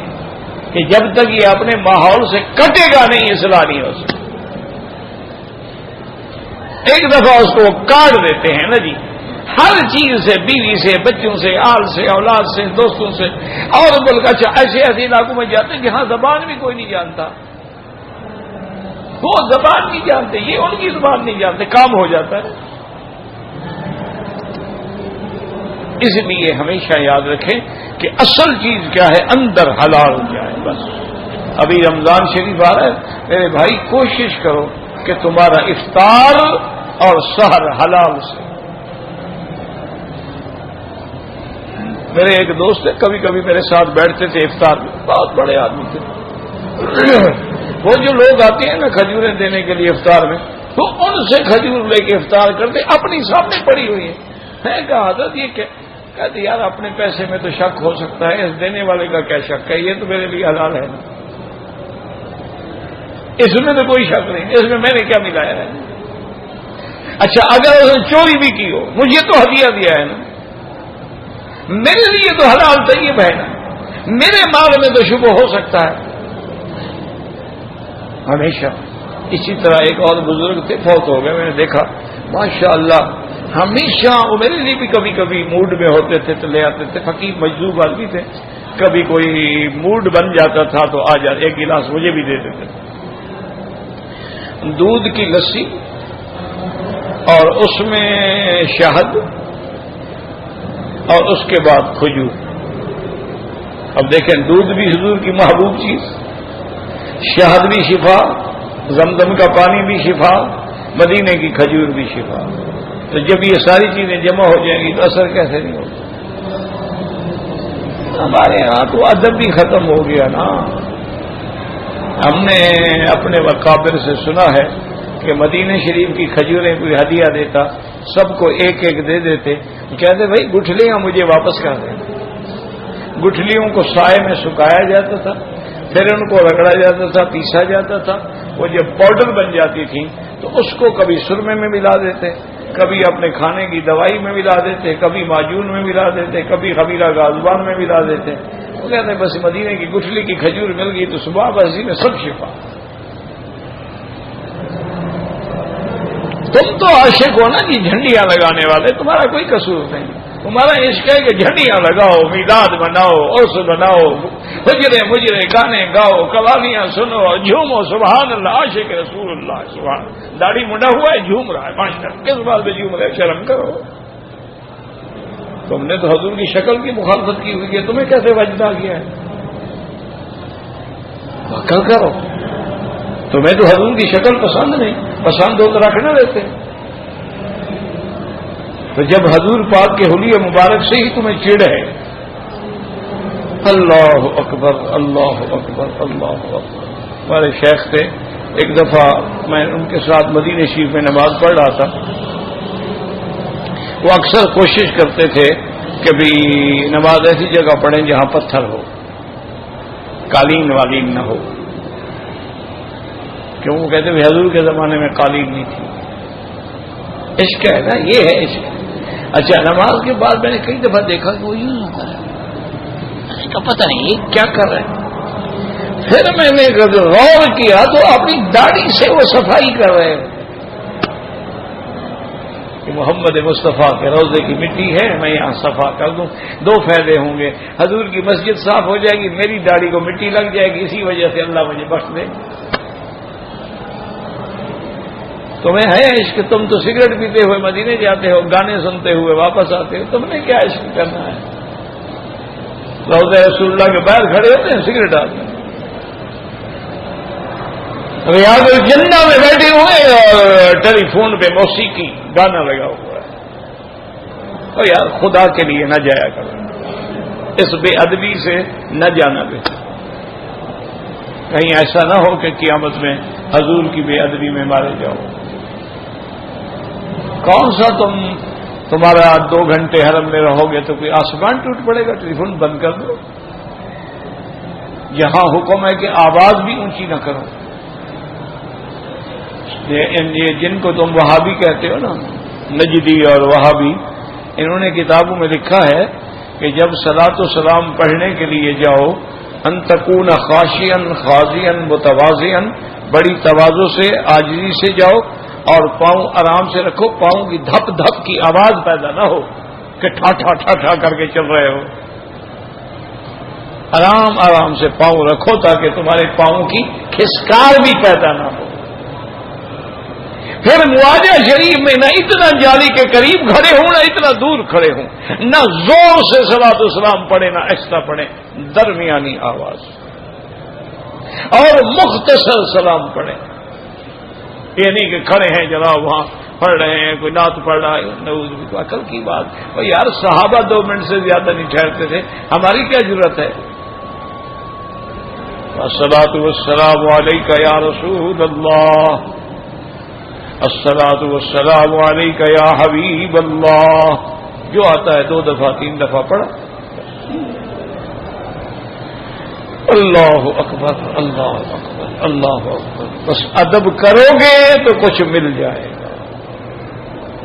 کہ جب تک یہ اپنے ماحول سے کٹے گا نہیں، اصلاح نہیں ہو سکتی۔ ایک دفعہ اس کو کاٹ دیتے ہیں نا جی، ہر چیز سے، بیوی سے، بچوں سے، آل سے، اولاد سے، دوستوں سے، اور بلکہ اچھا ایسے علاقوں میں جاتے ہیں جہاں زبان بھی کوئی نہیں جانتا، وہ زبان نہیں جانتے، یہ ان کی زبان نہیں جانتے، کام ہو جاتا ہے۔ اس لیے ہمیشہ یاد رکھیں کہ اصل چیز کیا ہے، اندر حلال کیا ہے۔ بس ابھی رمضان شریف آ رہا ہے، میرے بھائی کوشش کرو کہ تمہارا افطار اور سحر حلال سے۔ میرے ایک دوست کبھی کبھی میرے ساتھ بیٹھتے تھے افطار میں، بہت بڑے آدمی تھے، وہ جو لوگ آتے ہیں نا کھجوریں دینے کے لیے افطار میں، تو ان سے کھجور لے کے افطار کرتے، اپنی سامنے پڑی ہوئی ہے۔ میں کہا حضرت یہ کہتے یار اپنے پیسے میں تو شک ہو سکتا ہے، اس دینے والے کا کیا شک ہے، یہ تو میرے لیے حلال ہے نا، اس میں تو کوئی شک نہیں، اس میں میں نے کیا ملایا ہے؟ اچھا اگر اس نے چوری بھی کی ہو، مجھے تو ہدیہ دیا ہے نا، میرے لیے تو حلال طیب ہے نا، میرے مال میں تو شبہ ہو سکتا ہے ہمیشہ۔ اسی طرح ایک اور بزرگ تھے، فوت ہو گئے، میں نے دیکھا ماشاءاللہ ہمیشہ وہ میرے لیے بھی کبھی کبھی موڈ میں ہوتے تھے تو لے آتے تھے، فقیر مجذوب آدمی تھے، کبھی کوئی موڈ بن جاتا تھا تو آ جاتے، ایک گلاس مجھے بھی دے دیتے تھے، دودھ کی لسی اور اس میں شہد اور اس کے بعد کھجور، اب دیکھیں دودھ بھی حضور کی محبوب چیز، شہد بھی شفا، زمزم کا پانی بھی شفا، مدینے کی کھجور بھی شفا۔ تو جب یہ ساری چیزیں جمع ہو جائیں گی تو اثر کیسے نہیں ہوگا؟ ہمارے یہاں تو ادب بھی ختم ہو گیا نا۔ ہم نے اپنے اکابر سے سنا ہے کہ مدینہ شریف کی کھجوریں کوئی ہدیہ دیتا، سب کو ایک ایک دے دیتے، کہتے بھائی گٹھلیاں مجھے واپس کر دیں۔ گٹھلیوں کو سائے میں سکھایا جاتا تھا، پھر ان کو رگڑا جاتا تھا، پیسا جاتا تھا، وہ جب پاؤڈر بن جاتی تھی تو اس کو کبھی سرمے میں ملا دیتے، کبھی اپنے کھانے کی دوائی میں ملا دیتے، کبھی معجون میں ملا دیتے، کبھی خمیرہ غازبان میں ملا دیتے۔ وہ کہتے ہیں بس مدینے کی گٹھلی کی کھجور مل گئی تو صبح بسی میں سب شفا۔ تم تو عاشق ہو نا جی جھنڈیاں لگانے والے، تمہارا کوئی قصور نہیں، تمہارا عشق ہے کہ جھنڈیاں لگاؤ، میلاد مناؤ، عرس بناؤ، حجرے مجرے گانے گاؤ، قوالیاں سنو، جھومو، سبحان اللہ، عاشق رسول اللہ، سبحان۔ داڑھی منڈا ہوا ہے جھوم رہا ہے، ماشاء اللہ، کس بات میں جھوم رہا ہے؟ شرم کرو، تم نے تو حضور کی شکل کی مخالفت کی ہوئی ہے، تمہیں کیسے وجدا کیا ہے؟ عقل کرو، تمہیں تو حضور کی شکل پسند نہیں، پسند ہو تو رکھنا دیتے، تو جب حضور پاک کے حلیہ مبارک سے ہی تمہیں چڑ ہے۔ اللہ اکبر، اللہ اکبر، اللہ اکبر۔ ہمارے شیخ تھے، ایک دفعہ میں ان کے ساتھ مدینہ شریف میں نماز پڑھ رہا تھا، وہ اکثر کوشش کرتے تھے کہ بھی نماز ایسی جگہ پڑھیں جہاں پتھر ہو، قالین والین نہ ہو، کیوں؟ وہ کہتے ہیں حضور کے زمانے میں قالین نہیں تھی۔ عشق ہے نا، یہ ہے عشق۔ اچھا، نماز کے بعد میں نے کئی دفعہ دیکھا کہ وہ یوں کر رہا ہے، اس کا پتہ نہیں یہ کیا کر رہے ہیں۔ پھر میں نے غور کیا تو اپنی داڑھی سے وہ صفائی کر رہے ہیں کہ محمد مصطفیٰ کے روضے کی مٹی ہے، میں یہاں صفا کر دوں، دو فائدے ہوں گے، حضور کی مسجد صاف ہو جائے گی، میری داڑھی کو مٹی لگ جائے گی، اسی وجہ سے اللہ مجھے بخش دے۔ تمہیں ہے عشق، تم تو سگریٹ پیتے ہوئے مدینے جاتے ہو، گانے سنتے ہوئے واپس آتے ہو، تم نے کیا عشق کرنا ہے؟ روضہ رسول اللہ کے باہر کھڑے ہوتے ہیں سگریٹ آتے ہیں، ریاض الجنہ میں بیٹھے ہوئے اور ٹیلی فون پہ موسیقی گانا لگا ہوا ہے۔ اور یار خدا کے لیے نہ جایا کرو، اس بے ادبی سے نہ جانا بہتر، کہیں ایسا نہ ہو کہ قیامت میں حضور کی بے ادبی میں مارے جاؤ۔ کون سا تمہارا 2 گھنٹے حرم میں رہو گے تو کوئی آسمان ٹوٹ پڑے گا؟ ٹیلی فون بند کر دو۔ یہاں حکم ہے کہ آواز بھی اونچی نہ کرو۔ یہ جن کو تم وہابی کہتے ہو نا، نجدی اور وہابی، انہوں نے کتابوں میں لکھا ہے کہ جب صلاۃ و سلام پڑھنے کے لیے جاؤ، ان تکون خاشعا خاضعا متواضعا، بڑی تواضع سے، عاجزی سے جاؤ، اور پاؤں آرام سے رکھو، پاؤں کی دھپ دھپ کی آواز پیدا نہ ہو کہ ٹھا ٹھا ٹھا ٹھا کر کے چل رہے ہو۔ آرام آرام سے پاؤں رکھو تاکہ تمہارے پاؤں کی کھسکار بھی پیدا نہ ہو۔ پھر مواجہ شریف میں نہ اتنا جالی کے قریب کھڑے ہوں، نہ اتنا دور کھڑے ہوں، نہ زور سے صلاۃ و سلام پڑھے، نہ آہستہ پڑھے، درمیانی آواز، اور مختصر سلام پڑھے۔ یہ نہیں کہ کھڑے ہیں جناب وہاں پڑھ رہے ہیں، کوئی نعت پڑھ رہا ہے، نعوذ باللہ، عقل کی بات۔ اور یار صحابہ 2 منٹ سے زیادہ نہیں ٹھہرتے تھے، ہماری کیا ضرورت ہے؟ الصلاۃ والسلام علیک یا رسول اللہ، الصلاۃ والسلام علیک یا حبیب اللہ، جو آتا ہے 2 دفعہ 3 دفعہ پڑھا۔ اللہ اکبر، اللہ اکبر، اللہ اکبر۔ بس ادب کرو گے تو کچھ مل جائے گا،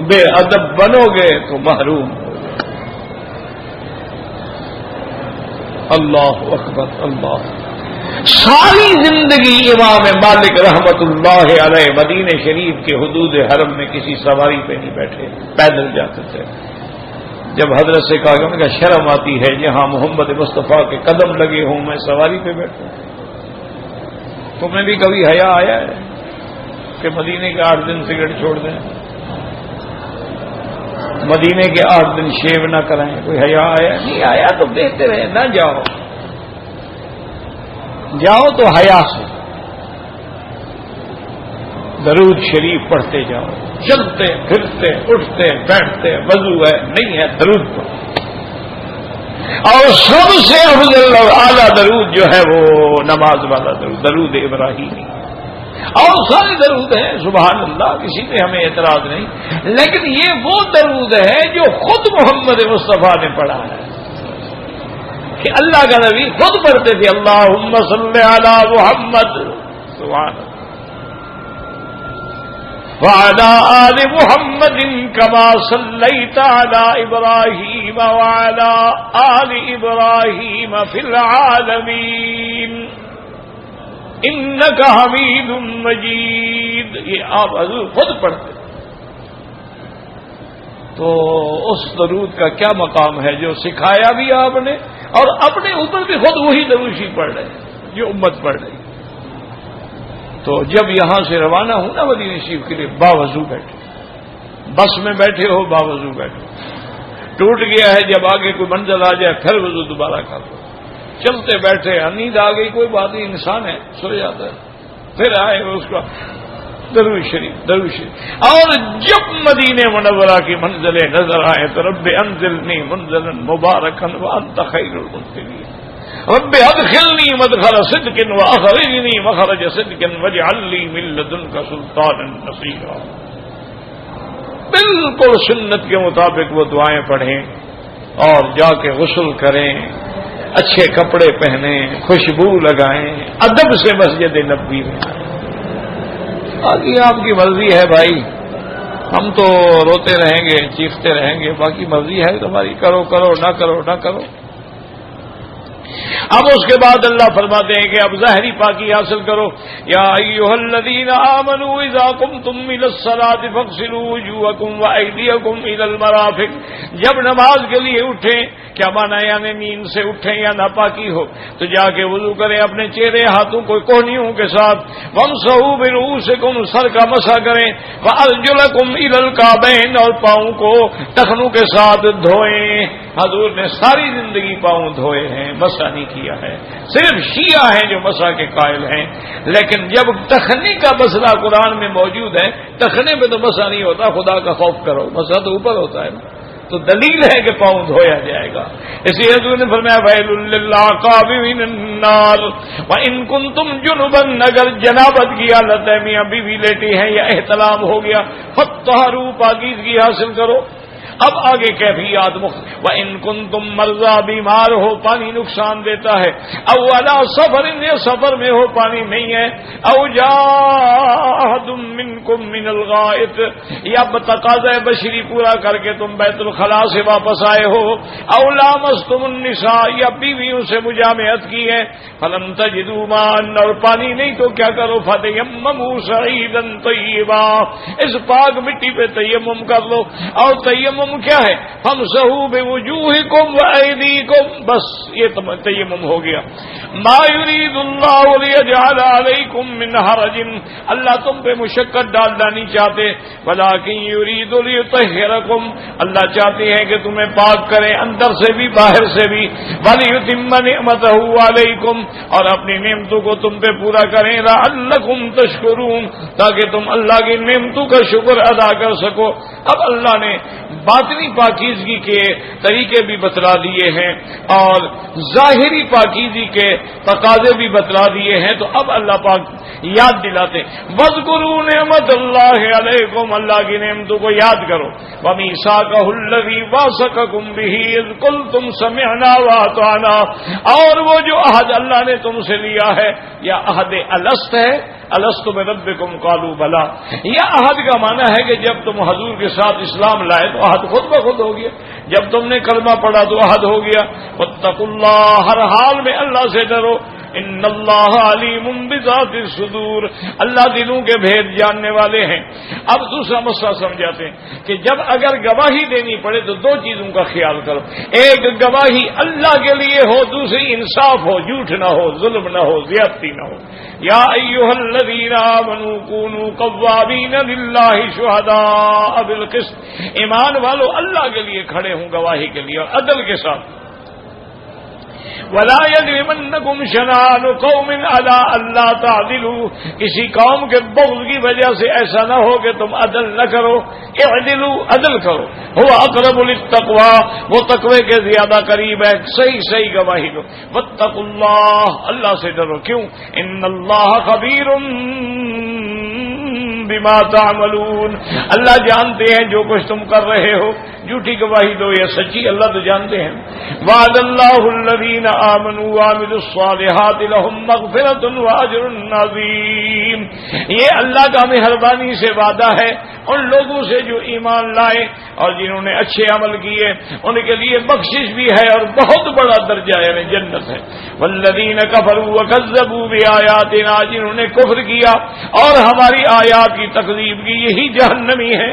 بے ادب بنو گے تو محروم ہو گے۔ اللہ اکبر، اللہ۔ ساری زندگی امام مالک رحمت اللہ علیہ مدینہ شریف کے حدود حرم میں کسی سواری پہ نہیں بیٹھے، پیدل جاتے تھے۔ جب حضرت سے کہا کہ ان کا شرم آتی ہے جہاں محمد مصطفیٰ کے قدم لگے ہوں میں سواری پہ بیٹھوں، تمہیں بھی کبھی حیا آیا ہے کہ مدینے کے 8 دن سگریٹ چھوڑ دیں، مدینے کے 8 دن شیو نہ کریں؟ کوئی حیا آیا؟ نہیں آیا تو بہتر ہے نہ جاؤ، جاؤ تو حیا سے درود شریف پڑھتے جاؤ، چلتے پھرتے اٹھتے بیٹھتے، وضو ہے نہیں ہے درود پڑھو، اور سب سے افضل اور اعلیٰ درود جو ہے وہ نماز والا درود، درود ابراہیمی، اور سارے درود ہیں سبحان اللہ، کسی پہ ہمیں اعتراض نہیں، لیکن یہ وہ درود ہے جو خود محمد مصطفیٰ نے پڑھا ہے کہ اللہ کا نبی خود پڑھتے تھے، اللہم صلی علی محمد سبحان اللہ وعلى آل محمد كما صليت على إبراهيم وعلى آل إبراهيم في العالمين إنك حميد مجيد، یہ آپ حضور خود پڑھتے، تو اس درود کا کیا مقام ہے جو سکھایا بھی آپ نے اور اپنے اوپر بھی خود وہی درود شریف پڑھ رہے ہیں جو امت پڑھ رہی ہے۔ تو جب یہاں سے روانہ ہوں نا مدینہ شریف کے لیے، باوضو بیٹھے، بس میں بیٹھے ہو باوضو بیٹھے، ٹوٹ گیا ہے جب آگے کوئی منزل آ جائے پھر وضو دوبارہ کر لو، چلتے بیٹھے نیند آ گئی کوئی بات نہیں، انسان ہے سو جاتا ہے، پھر آئے اس کا درود شریف درود شریف، اور جب مدینہ منورہ کی منزلیں نظر آئے تو رب انزلنی منزلا مبارکا وانت خیر المنزلین، رب ادخلنی مدخل صدق واخرجنی مخرج صدق واجعل لی من لدنک سلطانا نصیرا۔ بالکل سنت کے مطابق وہ دعائیں پڑھیں اور جا کے غسل کریں، اچھے کپڑے پہنیں، خوشبو لگائیں، ادب سے مسجد نبوی میں آئیں۔ باقی آپ کی مرضی ہے بھائی، ہم تو روتے رہیں گے چیختے رہیں گے، باقی مرضی ہے تمہاری، کرو کرو نہ کرو نہ کرو۔ اب اس کے بعد اللہ فرماتے ہیں کہ اب ظاہری پاکی حاصل کرو، یا ایھا الذین آمنوا اذا قمتم الى الصلاۃ فاغسلوا وجوہکم وایدیکم الى المرافق، جب نماز کے لیے اٹھیں، کیا مانا یعنی نیند سے اٹھیں یا ناپاکی ہو تو جا کے وضو کریں، اپنے چہرے ہاتھوں کو کوہنیوں کے ساتھ، وامسحوا برؤوسکم، سر کا مسح کریں، وارجلکم الى الکعبین، اور پاؤں کو ٹخنوں کے ساتھ دھوئیں۔ حضور نے ساری زندگی پاؤں دھوئے ہیں، مسح نہیں کیا ہے، صرف شیعہ ہیں جو مسح کے قائل ہیں، لیکن جب ٹخنے کا مسئلہ قرآن میں موجود ہے، ٹخنے پہ تو مسح نہیں ہوتا، خدا کا خوف کرو، مسح تو اوپر ہوتا ہے نا، تو دلیل ہے کہ پاؤں دھویا جائے گا۔ اسی حضور نے فرمایا ویل للعقاب من النار وان کنتم جنبا، اگر جنابت کی حالت ہے، میاں بیوی لیٹی ہیں یا احتلام ہو گیا، فطہروا، پاکیزگی حاصل کرو۔ اب آگے کیفیات وَإِن كُنتُم مَّرْضَىٰ، بیمار ہو پانی نقصان دیتا ہے، او عَلَىٰ سَفَرٍ، یا سفر میں ہو پانی نہیں ہے، او جَاءَ أَحَدٌ مِّنكُم مِّنَ الْغَائِطِ، یا تقاضۂ بشری پورا کر کے تم بیت الخلاء سے واپس آئے ہو، او لامستم النساء، یا بیویوں سے مجامعت کی ہے، فلم تجدوا ماءً، اور پانی نہیں تو کیا کرو، فتیمموا صعیدا طیبا، اس پاک مٹی پہ تیمم کر لو، اور تیمم کیا ہے، فامسحوا بوجوہکم وایدیکم، بس یہ تیمم ہو گیا۔ ما یرید اللہ لیجعل علیکم من حرج، اللہ تم پہ مشقت ڈالنا نہیں چاہتے، ولکن یرید لیطہرکم، اللہ چاہتے ہیں کہ تمہیں پاک کریں اندر سے بھی باہر سے بھی، ولیتم نعمتہ علیکم، اور اپنی نعمتوں کو تم پہ پورا کریں، لعلکم تشکرون، تاکہ تم اللہ کی نعمتوں کا شکر ادا کر سکو۔ اب اللہ نے باطنی پاکیزگی کے طریقے بھی بتلا دیے ہیں اور ظاہری پاکیزگی کے تقاضے بھی بتلا دیے ہیں، تو اب اللہ پاک یاد دلاتے ہیں وَاذْكُرُوا نِعْمَتَ اللَّهِ عَلَيْكُمْ، اللہ کی نعمتوں کو یاد کرو، وَمِيثَاقَهُ الَّذِي وَاثَقَكُم بِهِ إِذْ قُلْتُمْ سَمِعْنَا وَأَطَعْنَا، اور وہ جو عہد اللہ نے تم سے لیا ہے، یا عہد الست ہے، الست بربکم قالوا بلا، یہ عہد کا معنی ہے کہ جب تم حضور کے ساتھ اسلام لائے تو عہد خود بخود ہو گیا، جب تم نے کلمہ پڑھا تو عہد ہو گیا۔ واتقوا اللہ، ہر حال میں اللہ سے ڈرو، ان اللہ علیم بذات الصدور، اللہ دلوں کے بھید جاننے والے ہیں۔ اب دوسرا مسئلہ سمجھاتے ہیں کہ جب اگر گواہی دینی پڑے تو دو چیزوں کا خیال کرو، ایک گواہی اللہ کے لیے ہو، دوسری انصاف ہو، جھوٹ نہ ہو، ظلم نہ ہو، زیادتی نہ ہو۔ یا ایھا الذین آمنوا کونوا قوامین للہ شہداء بالقسط، ایمان والو اللہ کے لیے کھڑے ہوں گواہی کے لیے اور عدل کے ساتھ۔ ولا یجرمنکم شنآن قوم علی الا تعدلوا، کسی قوم کے بغض کی وجہ سے ایسا نہ ہو کہ تم عدل نہ کرو، اعدلوا عدل کرو، هو اقرب للتقوی، وہ تقوی کے زیادہ قریب ہے، صحیح گواہی دو، واتقوا اللہ، اللہ سے ڈرو، کیوں؟ ان اللہ خبیر بما تعملون، اللہ جانتے ہیں جو کچھ تم کر رہے ہو، جھوٹی گواہی دو یا سچی، اللہ تو جانتے ہیں۔ وعد اللہ الذین آمنوا وعملوا الصالحات لهم مغفرۃ واجر عظیم، یہ اللہ کا مہربانی سے وعدہ ہے ان لوگوں سے جو ایمان لائے اور جنہوں نے اچھے عمل کیے، ان کے لیے بخشش بھی ہے اور بہت بڑا درجہ یعنی جنت ہے۔ والذین کفروا وکذبوا بآیاتنا، جنہوں نے کفر کیا اور ہماری آیات کی تکذیب کی، یہی جہنمی ہے۔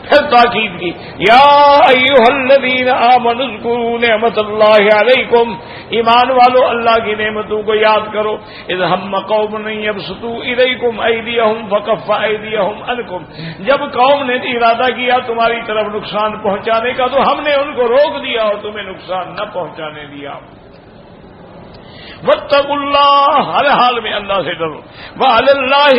پھر تاکید کی، یا ایھا الذین آمنوا اذکروا نعمت اللہ علیکم، ایمان والو اللہ کی نعمتوں کو یاد کرو، اذ ہم قوم ان یبسطوا الیکم ایدیہم فکف ایدیہم عنکم، جب قوم نے ارادہ کیا تمہاری طرف نقصان پہنچانے کا تو ہم نے ان کو روک دیا اور تمہیں نقصان نہ پہنچانے دیا۔ واتقوا اللہ، ہر حال میں اللہ سے ڈرو، وعلی اللہ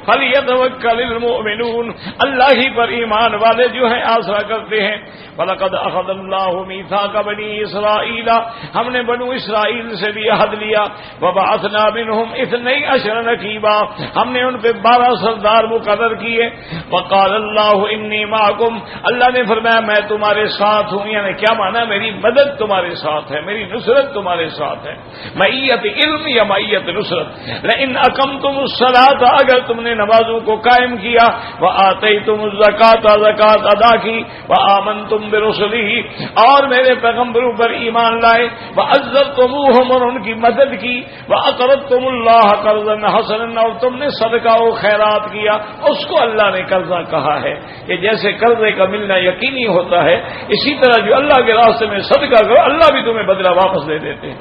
فلیتوکل المؤمنون، اللہ ہی پر ایمان والے جو ہیں آسرا کرتے ہیں۔ وَلَقَدْ أَخَذَ اللَّهُ مِيثَاقَ بَنِي إِسْرَائِيلَ، ہم نے بنو اسرائیل سے بھی عہد لیا، وَبَعَثْنَا مِنْهُمْ 12 نقیبا، ہم نے ان پہ 12 سردار مقرر کیے۔ وَقَالَ اللَّهُ إِنِّي مَعَكُمْ، اللہ نے فرمایا میں تمہارے ساتھ ہوں، یعنی کیا مانا؟ میری مدد تمہارے ساتھ ہے، میری نصرت تمہارے ساتھ ہے، معیت علم یا معیت نصرت۔ لئن اقمتم الصلاۃ، اگر تم نے نمازوں کو قائم کیا، وآتیتم الزکاۃ، زکات ادا کی، وآمنتم برسلی، اور میرے پیغمبروں پر ایمان لائے، وعزرتموہم، اور ان کی مدد کی، واقرضتم اللہ قرضا حسنا، اور تم نے صدقہ و خیرات کیا، اس کو اللہ نے قرضہ کہا ہے کہ جیسے قرضے کا ملنا یقینی ہوتا ہے، اسی طرح جو اللہ کے راستے میں صدقہ کرو اللہ بھی تمہیں بدلہ واپس دے دیتے ہیں۔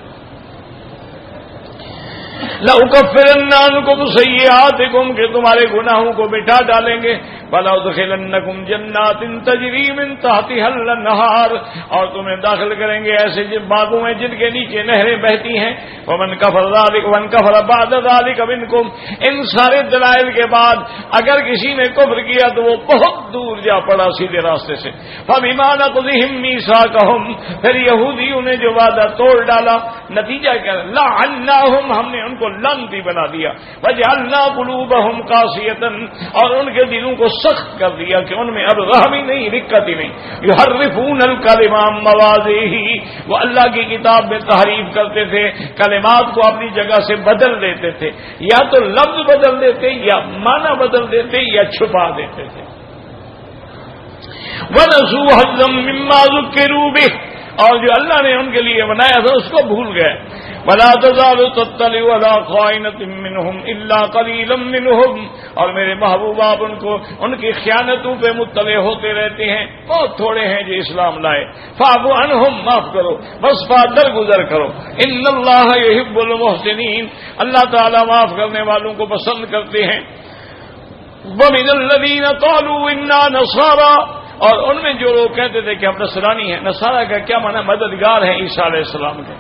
لَأُكَفِّرَنَّ عَنكُمْ سَيِّئَاتِكُمْ، کہ تمہارے گناہوں کو مٹا ڈالیں گے، وَلَأُدْخِلَنَّكُمْ جَنَّاتٍ تَجْرِي مِن تَحْتِهَا الْأَنْهَارُ، اور تمہیں داخل کریں گے ایسے باغوں میں جن کے نیچے نہریں بہتی ہیں۔ وَمَن كَفَرَ ذَلِكَ وَمَن كَفَرَ بَعْدَ ذَلِكَ مِنكُمْ، ان سارے دلائل کے بعد اگر کسی نے کفر کیا تو وہ بہت دور جا پڑا سیدھے راستے سے۔ فَبِمَا نَقْضِهِم مِّيثَاقَهُمْ، پھر یہودیوں نے جو وعدہ توڑ ڈالا، نتیجہ کیا؟ لَعَنَّاهُمْ، ہم نے ان کو لعنتی بنا دیا، وَجَعَلْنَا قُلُوبَهُمْ قَاسِيَةً، اور ان کے دلوں کو سخت کر دیا کہ ان میں اب رحم ہی نہیں، رقت ہی نہیں۔ يُحَرِّفُونَ الْكَلِمَ عَن مَّوَاضِعِهِ، وہ اللہ کی کتاب میں تحریف کرتے تھے، کلمات کو اپنی جگہ سے بدل دیتے تھے، یا تو لفظ بدل دیتے یا معنی بدل دیتے یا چھپا دیتے تھے۔ وَنَسُوا حَظًّا مِّمَّا ذُكِّرُوا بِهِ، اور جو اللہ نے ان کے لیے بنایا تھا اس کو بھول گئے۔ وَلَا تَزَالُ تَطَّلِعُ عَلَىٰ خَائِنَةٍ مِّنْهُمْ إِلَّا قَلِيلًا مِّنْهُمْ، اور میرے محبوب آپ ان کی خیانتوں پہ مطلع ہوتے رہتے ہیں، بہت تھوڑے ہیں جو اسلام لائے۔ فَاعْفُ عَنْهُمْ، معاف کرو، وَاصْفَحْ، درگزر کرو، إِنَّ اللَّهَ يُحِبُّ الْمُحْسِنِينَ، اللہ تعالیٰ معاف کرنے والوں کو پسند کرتے ہیں۔ وَمِنَ الَّذِينَ قَالُوا إِنَّا نَصَارَىٰ، اور ان میں جو لوگ کہتے تھے کہ ہم نصرانی ہیں، نصارہ کا کیا معنی؟ مددگار ہیں عیسیٰ علیہ السلام کے۔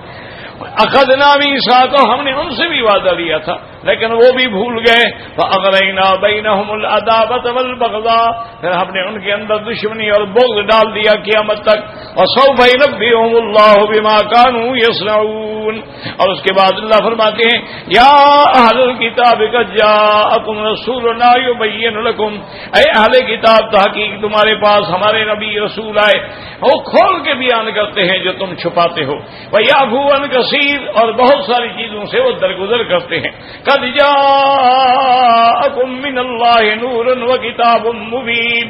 اخذنا میثاقا، ہم نے ان سے بھی وعدہ لیا تھا لیکن وہ بھی بھول گئے۔ فاغرینا بینہم العداوۃ والبغضاء، پھر ہم نے ان کے اندر دشمنی اور بغض ڈال دیا قیامت تک۔ وسوف ینبئہم اللہ بما کانوا یصنعون، اور اس کے بعد اللہ فرماتے ہیں یا اہل الکتاب قد جاءکم رسولنا یبین لکم، اے اہل کتاب تحقیق تمہارے پاس ہمارے نبی رسول آئے، وہ کھول کے بیان کرتے ہیں جو تم چھپاتے ہو۔ ویعفو عن کثیر، اور بہت ساری چیزوں سے وہ درگزر کرتے ہیں۔ قد جاءکم من اللہ نور وکتاب مبین،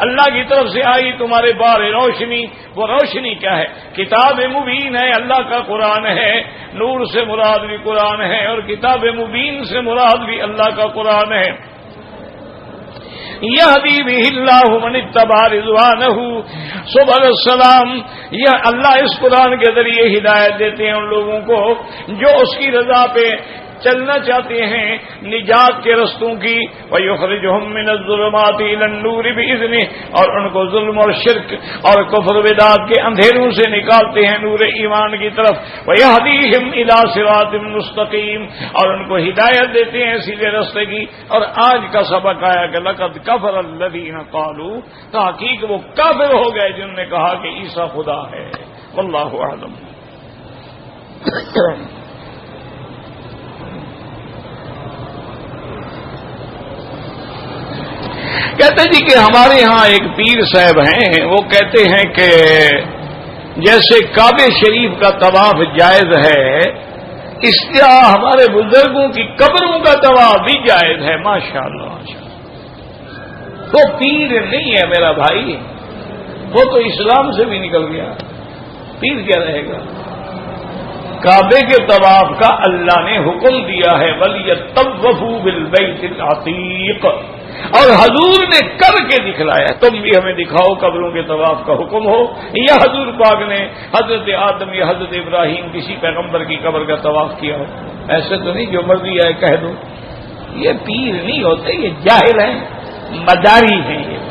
اللہ کی طرف سے آئی تمہارے بار روشنی، وہ روشنی کیا ہے؟ کتاب مبین ہے، اللہ کا قرآن ہے، نور سے مراد بھی قرآن ہے اور کتاب مبین سے مراد بھی اللہ کا قرآن ہے۔ یہدی بہ اللہ من اتبع رضوانہ سبل السلام، یہ اللہ اس قرآن کے ذریعے ہدایت دیتے ہیں ان لوگوں کو جو اس کی رضا پہ چلنا چاہتے ہیں نجات کے رستوں کی، وَيُخْرِجُهُم مِّنَ الظُّلُمَاتِ إِلَى النُّورِ بِإِذْنِهِ، اور ان کو ظلم اور شرک اور کفر و بدعت کے اندھیروں سے نکالتے ہیں نور ایمان کی طرف، وَيَهْدِيهِمْ إِلَى صِرَاطٍ مُّسْتَقِيمٍ، اور ان کو ہدایت دیتے ہیں سیدھے راستے کی۔ اور آج کا سبق آیا کہ لَقَدْ كَفَرَ الَّذِينَ قَالُوا، تحقیق وہ کافر ہو گئے جنہوں نے کہا کہ عیسیٰ خدا ہے۔ واللہ اعلم۔ کہتے جی کہ ہمارے ہاں ایک پیر صاحب ہیں، وہ کہتے ہیں کہ جیسے کعبہ شریف کا طواف جائز ہے، اس طرح ہمارے بزرگوں کی قبروں کا طواف بھی جائز ہے۔ ماشاءاللہ ماشاءاللہ۔ وہ پیر نہیں ہے میرا بھائی، وہ تو اسلام سے بھی نکل گیا، پیر کیا رہے گا؟ کعبے کے طواف کا اللہ نے حکم دیا ہے، وَلْيَطَّوَّفُوا بِالْبَيْتِ الْعَتِيقِ، اور حضور نے کر کے دکھلایا۔ تم بھی ہمیں دکھاؤ قبروں کے طواف کا حکم ہو، یا حضور پاک نے حضرت آدم یا حضرت ابراہیم کسی پیغمبر کی قبر کا طواف کیا ہو۔ ایسے تو نہیں جو مرضی آئے کہہ دو۔ یہ پیر نہیں ہوتے، یہ جاہل ہیں، مداری ہیں یہ۔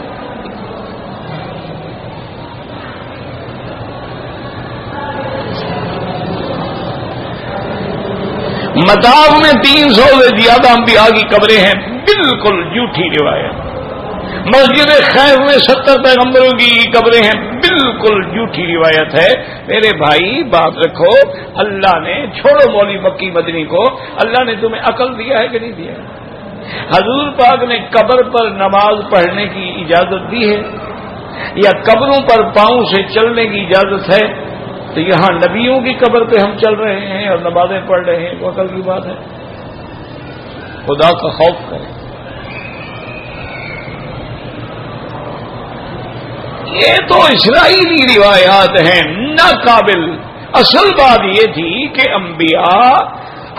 مطاف میں 300 سے زیادہ انبیاء کی قبریں ہیں، بالکل جھوٹی روایت۔ مسجد خیف میں 70 پیغمبروں کی قبریں ہیں، بالکل جھوٹی روایت ہے۔ میرے بھائی بات رکھو، اللہ نے، چھوڑو مولوی مکی مدنی کو، اللہ نے تمہیں عقل دیا ہے کہ نہیں دیا؟ حضور پاک نے قبر پر نماز پڑھنے کی اجازت دی ہے، یا قبروں پر پاؤں سے چلنے کی اجازت ہے؟ تو یہاں نبیوں کی قبر پہ ہم چل رہے ہیں اور نمازیں پڑھ رہے ہیں، وہ عقل کی بات ہے؟ خدا کا خوف کریں۔ یہ تو اسرائیلی روایات ہیں ناقابل۔ اصل بات یہ تھی کہ انبیاء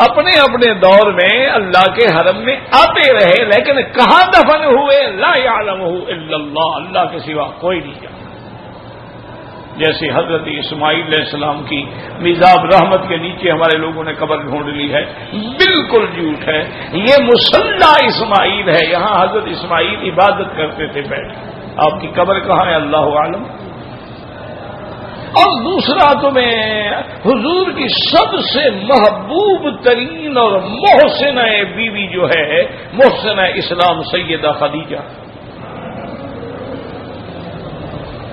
اپنے اپنے دور میں اللہ کے حرم میں آتے رہے، لیکن کہاں دفن ہوئے لا یعلمہ الا اللہ، اللہ کے سوا کوئی نہیں جانتا۔ جیسے حضرت اسماعیل علیہ السلام کی میزاب رحمت کے نیچے ہمارے لوگوں نے قبر ڈھونڈ لی ہے، بالکل جھوٹ ہے۔ یہ مصلی اسماعیل ہے، یہاں حضرت اسماعیل عبادت کرتے تھے بیٹھ۔ آپ کی قبر کہاں ہے اللہ عالم۔ اور دوسرا تمہیں حضور کی سب سے محبوب ترین اور محسنہ بیوی جو ہے، محسنہ اسلام سیدہ خدیجہ،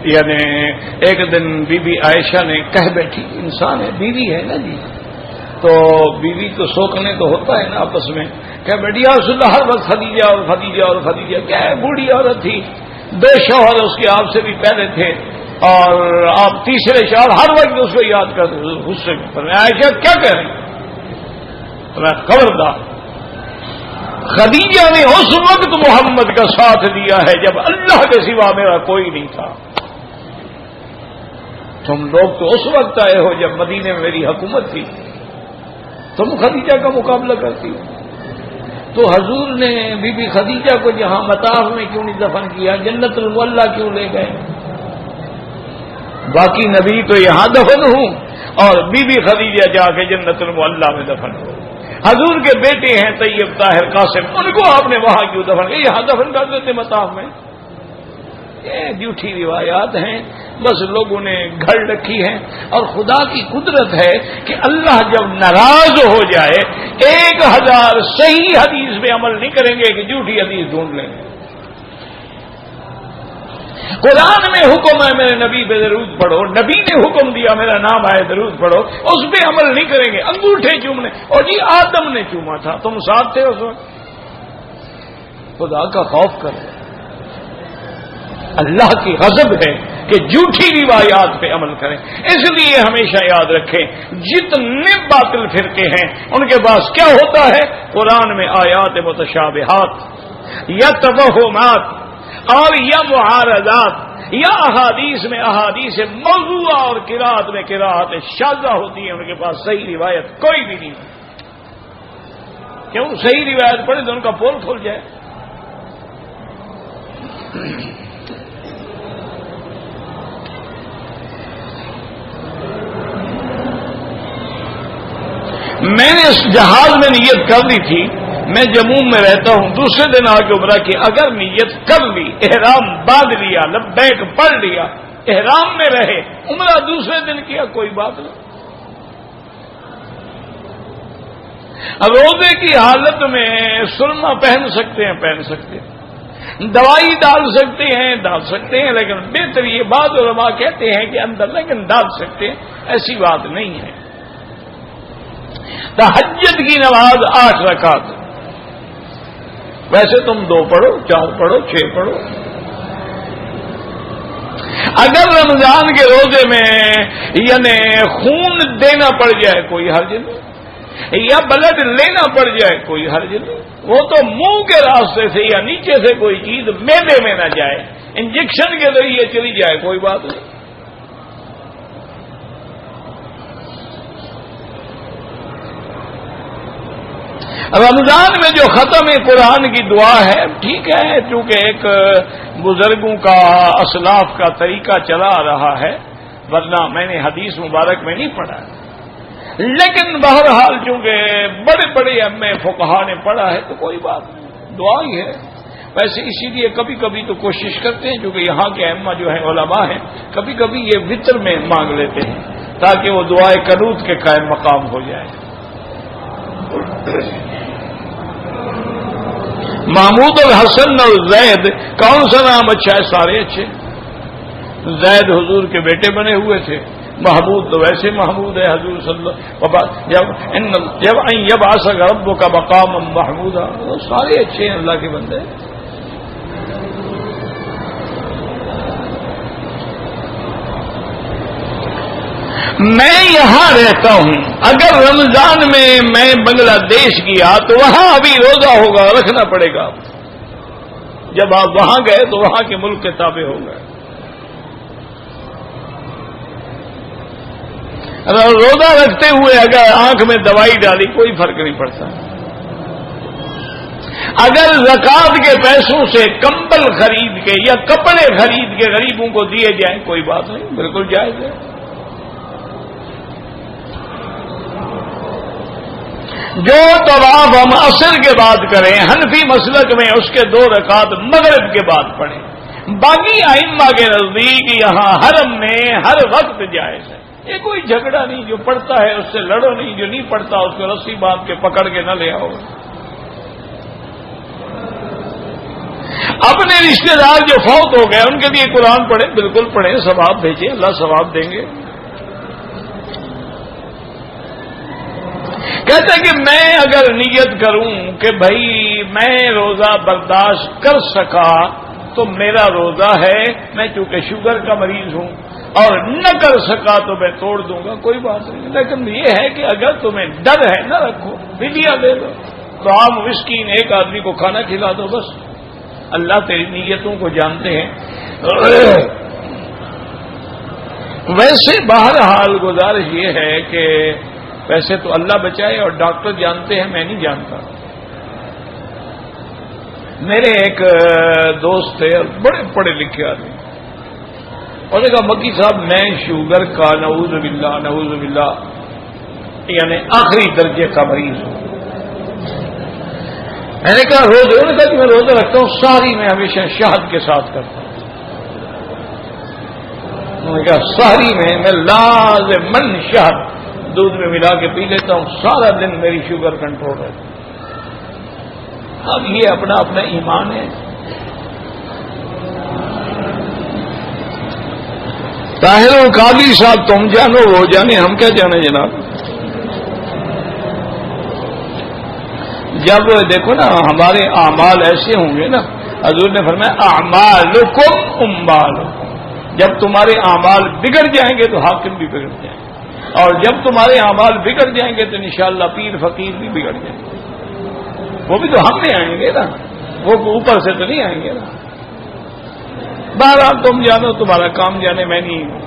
یعنی ایک دن بی بی عائشہ نے کہہ بیٹھی، انسان ہے، بیوی ہے نا جی، تو بیوی کو سوکھنے تو ہوتا ہے نا آپس میں، کہہ بیٹھی یا رسول اللہ ہر وقت خدیجہ اور خدیجہ اور خدیجہ، کیا ہے بوڑھی عورت تھی، 2 شوہر اس کے آپ سے بھی پہلے تھے، اور آپ تیسرے شوہر ہر وقت اس کو یاد کرتے، غصے میں پر عائشہ کیا کہہ رہے ہیں؟ تو میں خبردار، خدیجہ نے اس وقت محمد کا ساتھ دیا ہے جب اللہ کے سوا میرا کوئی نہیں تھا۔ تم لوگ تو اس وقت آئے ہو جب مدینے میں میری حکومت تھی، تم خدیجہ کا مقابلہ کرتی ہو۔ تو حضور نے بی بی خدیجہ کو جہاں مطاف میں کیوں نہیں دفن کیا، جنت المعلیٰ کیوں لے گئے؟ باقی نبی تو یہاں دفن ہوں اور بی بی خدیجہ جا کے جنت المعلیٰ میں دفن ہو۔ حضور کے بیٹے ہیں طیب طاہر قاسم، ان کو آپ نے وہاں کیوں دفن کیا؟ یہاں دفن کر دیتے مطاف میں۔ یہ جھوٹی روایات ہیں، بس لوگوں نے گھڑ رکھی ہیں۔ اور خدا کی قدرت ہے کہ اللہ جب ناراض ہو جائے 1000 صحیح حدیث پہ عمل نہیں کریں گے کہ جھوٹی حدیث ڈھونڈ لیں گے۔ قرآن میں حکم ہے میرے نبی پہ درود پڑھو، نبی نے حکم دیا میرا نام آئے درود پڑھو، اس پہ عمل نہیں کریں گے۔ انگوٹھے چومنے، اور جی آدم نے چوما تھا، تم ساتھ تھے اس وقت؟ خدا کا خوف کرو، اللہ کی غضب ہے کہ جھوٹی روایات پہ عمل کریں۔ اس لیے ہمیشہ یاد رکھیں جتنے باطل فرقے ہیں ان کے پاس کیا ہوتا ہے؟ قرآن میں آیات متشابہات یا توہمات اور یا معارضات، یا احادیث میں احادیث موضوعہ اور قرات میں قرات شاذہ ہوتی ہیں، ان کے پاس صحیح روایت کوئی بھی نہیں۔ کیوں؟ صحیح روایت پڑھے تو ان کا پول کھل جائے۔ میں نے اس جہاز میں نیت کر لی تھی، میں جموں میں رہتا ہوں، دوسرے دن آ کے عمرہ کی، اگر نیت کر لی، احرام باندھ لیا، لبیک پڑھ لیا، احرام میں رہے، عمرہ دوسرے دن کیا، کوئی بات نہیں۔ روزے کی حالت میں سرما پہن سکتے ہیں، پہن سکتے ہیں، دوائی ڈال سکتے ہیں، ڈال سکتے ہیں، لیکن بہتر یہ بعض علماء کہتے ہیں کہ اندر، لیکن ڈال سکتے ہیں، ایسی بات نہیں ہے۔ تہجد کی نماز 8 رکعت، ویسے تم 2 پڑھو، 4 پڑھو، 6 پڑھو۔ اگر رمضان کے روزے میں یعنی خون دینا پڑ جائے کوئی حرج نہیں، یا بلڈ لینا پڑ جائے کوئی حرج نہیں، وہ تو منہ کے راستے سے یا نیچے سے کوئی چیز معدے میں نہ جائے، انجیکشن کے ذریعے چلی جائے، کوئی بات نہیں۔ رمضان میں جو ختم قرآن کی دعا ہے، ٹھیک ہے، چونکہ ایک بزرگوں کا اسلاف کا طریقہ چلا رہا ہے، ورنہ میں نے حدیث مبارک میں نہیں پڑھا، لیکن بہرحال چونکہ بڑے بڑے ائمہ فقہا نے پڑھا ہے تو کوئی بات نہیں، دعا ہی ہے۔ ویسے اسی لیے کبھی کبھی تو کوشش کرتے ہیں، کیونکہ یہاں کے ائمہ جو ہیں علماء ہیں، کبھی کبھی یہ وتر میں مانگ لیتے ہیں تاکہ وہ دعائے قنوت کے قائم مقام ہو جائے۔ محمود الحسن اور زید، کون سا نام اچھا ہے؟ سارے اچھے۔ زید حضور کے بیٹے بنے ہوئے تھے، محمود تو ویسے محمود ہے، حضور صلی اللہ جب آسک رب کا مقام محمود، وہ سارے اچھے ہیں، اللہ کے بندے۔ میں یہاں رہتا ہوں، اگر رمضان میں بنگلہ دیش گیا تو وہاں ابھی روزہ ہوگا، رکھنا پڑے گا۔ جب آپ وہاں گئے تو وہاں کے ملک کے تابع ہو گئے۔ روزہ رکھتے ہوئے اگر آنکھ میں دوائی ڈالی کوئی فرق نہیں پڑتا۔ اگر زکات کے پیسوں سے کمبل خرید کے یا کپڑے خرید کے غریبوں کو دیے جائیں کوئی بات نہیں، بالکل جائز ہے۔ جو طواف ہم عصر کے بعد کریں، حنفی مسلک میں اس کے 2 رکعت مغرب کے بعد پڑھیں، باقی ائمہ کے نزدیک یہاں حرم میں ہر وقت جائز ہے۔ یہ کوئی جھگڑا نہیں، جو پڑھتا ہے اس سے لڑو نہیں، جو نہیں پڑھتا اس کو رسی باندھ کے پکڑ کے نہ لے آؤ۔ اپنے رشتہ دار جو فوت ہو گئے ان کے لیے قرآن پڑھیں، بالکل پڑھیں، ثواب بھیجیں، اللہ ثواب دیں گے۔ کہتے ہیں کہ میں اگر نیت کروں کہ بھائی میں روزہ برداشت کر سکا تو میرا روزہ ہے، میں چونکہ شوگر کا مریض ہوں، اور نہ کر سکا تو میں توڑ دوں گا، کوئی بات نہیں۔ لیکن یہ ہے کہ اگر تمہیں ڈر ہے نہ رکھو، فدیہ دے دو، تو عام مسکین ایک آدمی کو کھانا کھلا دو، بس۔ اللہ تیری نیتوں کو جانتے ہیں۔ ویسے بہرحال گزارش یہ ہے کہ ویسے تو اللہ بچائے اور ڈاکٹر جانتے ہیں، میں نہیں جانتا۔ میرے ایک دوست تھے، بڑے پڑھے لکھے آدمی، انہوں نے کہا مکی صاحب میں شوگر کا نعوذ باللہ یعنی آخری درجے کا مریض ہوں۔ میں نے کہا روزے؟ انہوں نے کہا کہ میں روزہ رکھتا ہوں، ساری میں ہمیشہ شہد کے ساتھ کرتا ہوں۔ انہوں نے کہا ساری میں لازماً شہد دودھ میں ملا کے پی لیتا ہوں، سارا دن میری شوگر کنٹرول رہتی ہے۔ اب یہ اپنا اپنا ایمان ہے۔ طاہر القادری صاحب تم جانو وہ جانے، ہم کیا جانے جناب۔ جب دیکھو نا ہمارے اعمال ایسے ہوں گے نا، حضور نے فرمایا اعمالکم اموالکم، جب تمہارے اعمال بگڑ جائیں گے تو حاکم بھی بگڑ جائیں گے، اور جب تمہارے اعمال بگڑ جائیں گے تو انشاءاللہ پیر فقیر بھی بگڑ جائیں گے۔ وہ بھی تو ہم نہیں آئیں گے نا، وہ اوپر سے تو نہیں آئیں گے نا۔ بہرحال تم جانو، تمہارا کام جانے، میں نہیں ہوں۔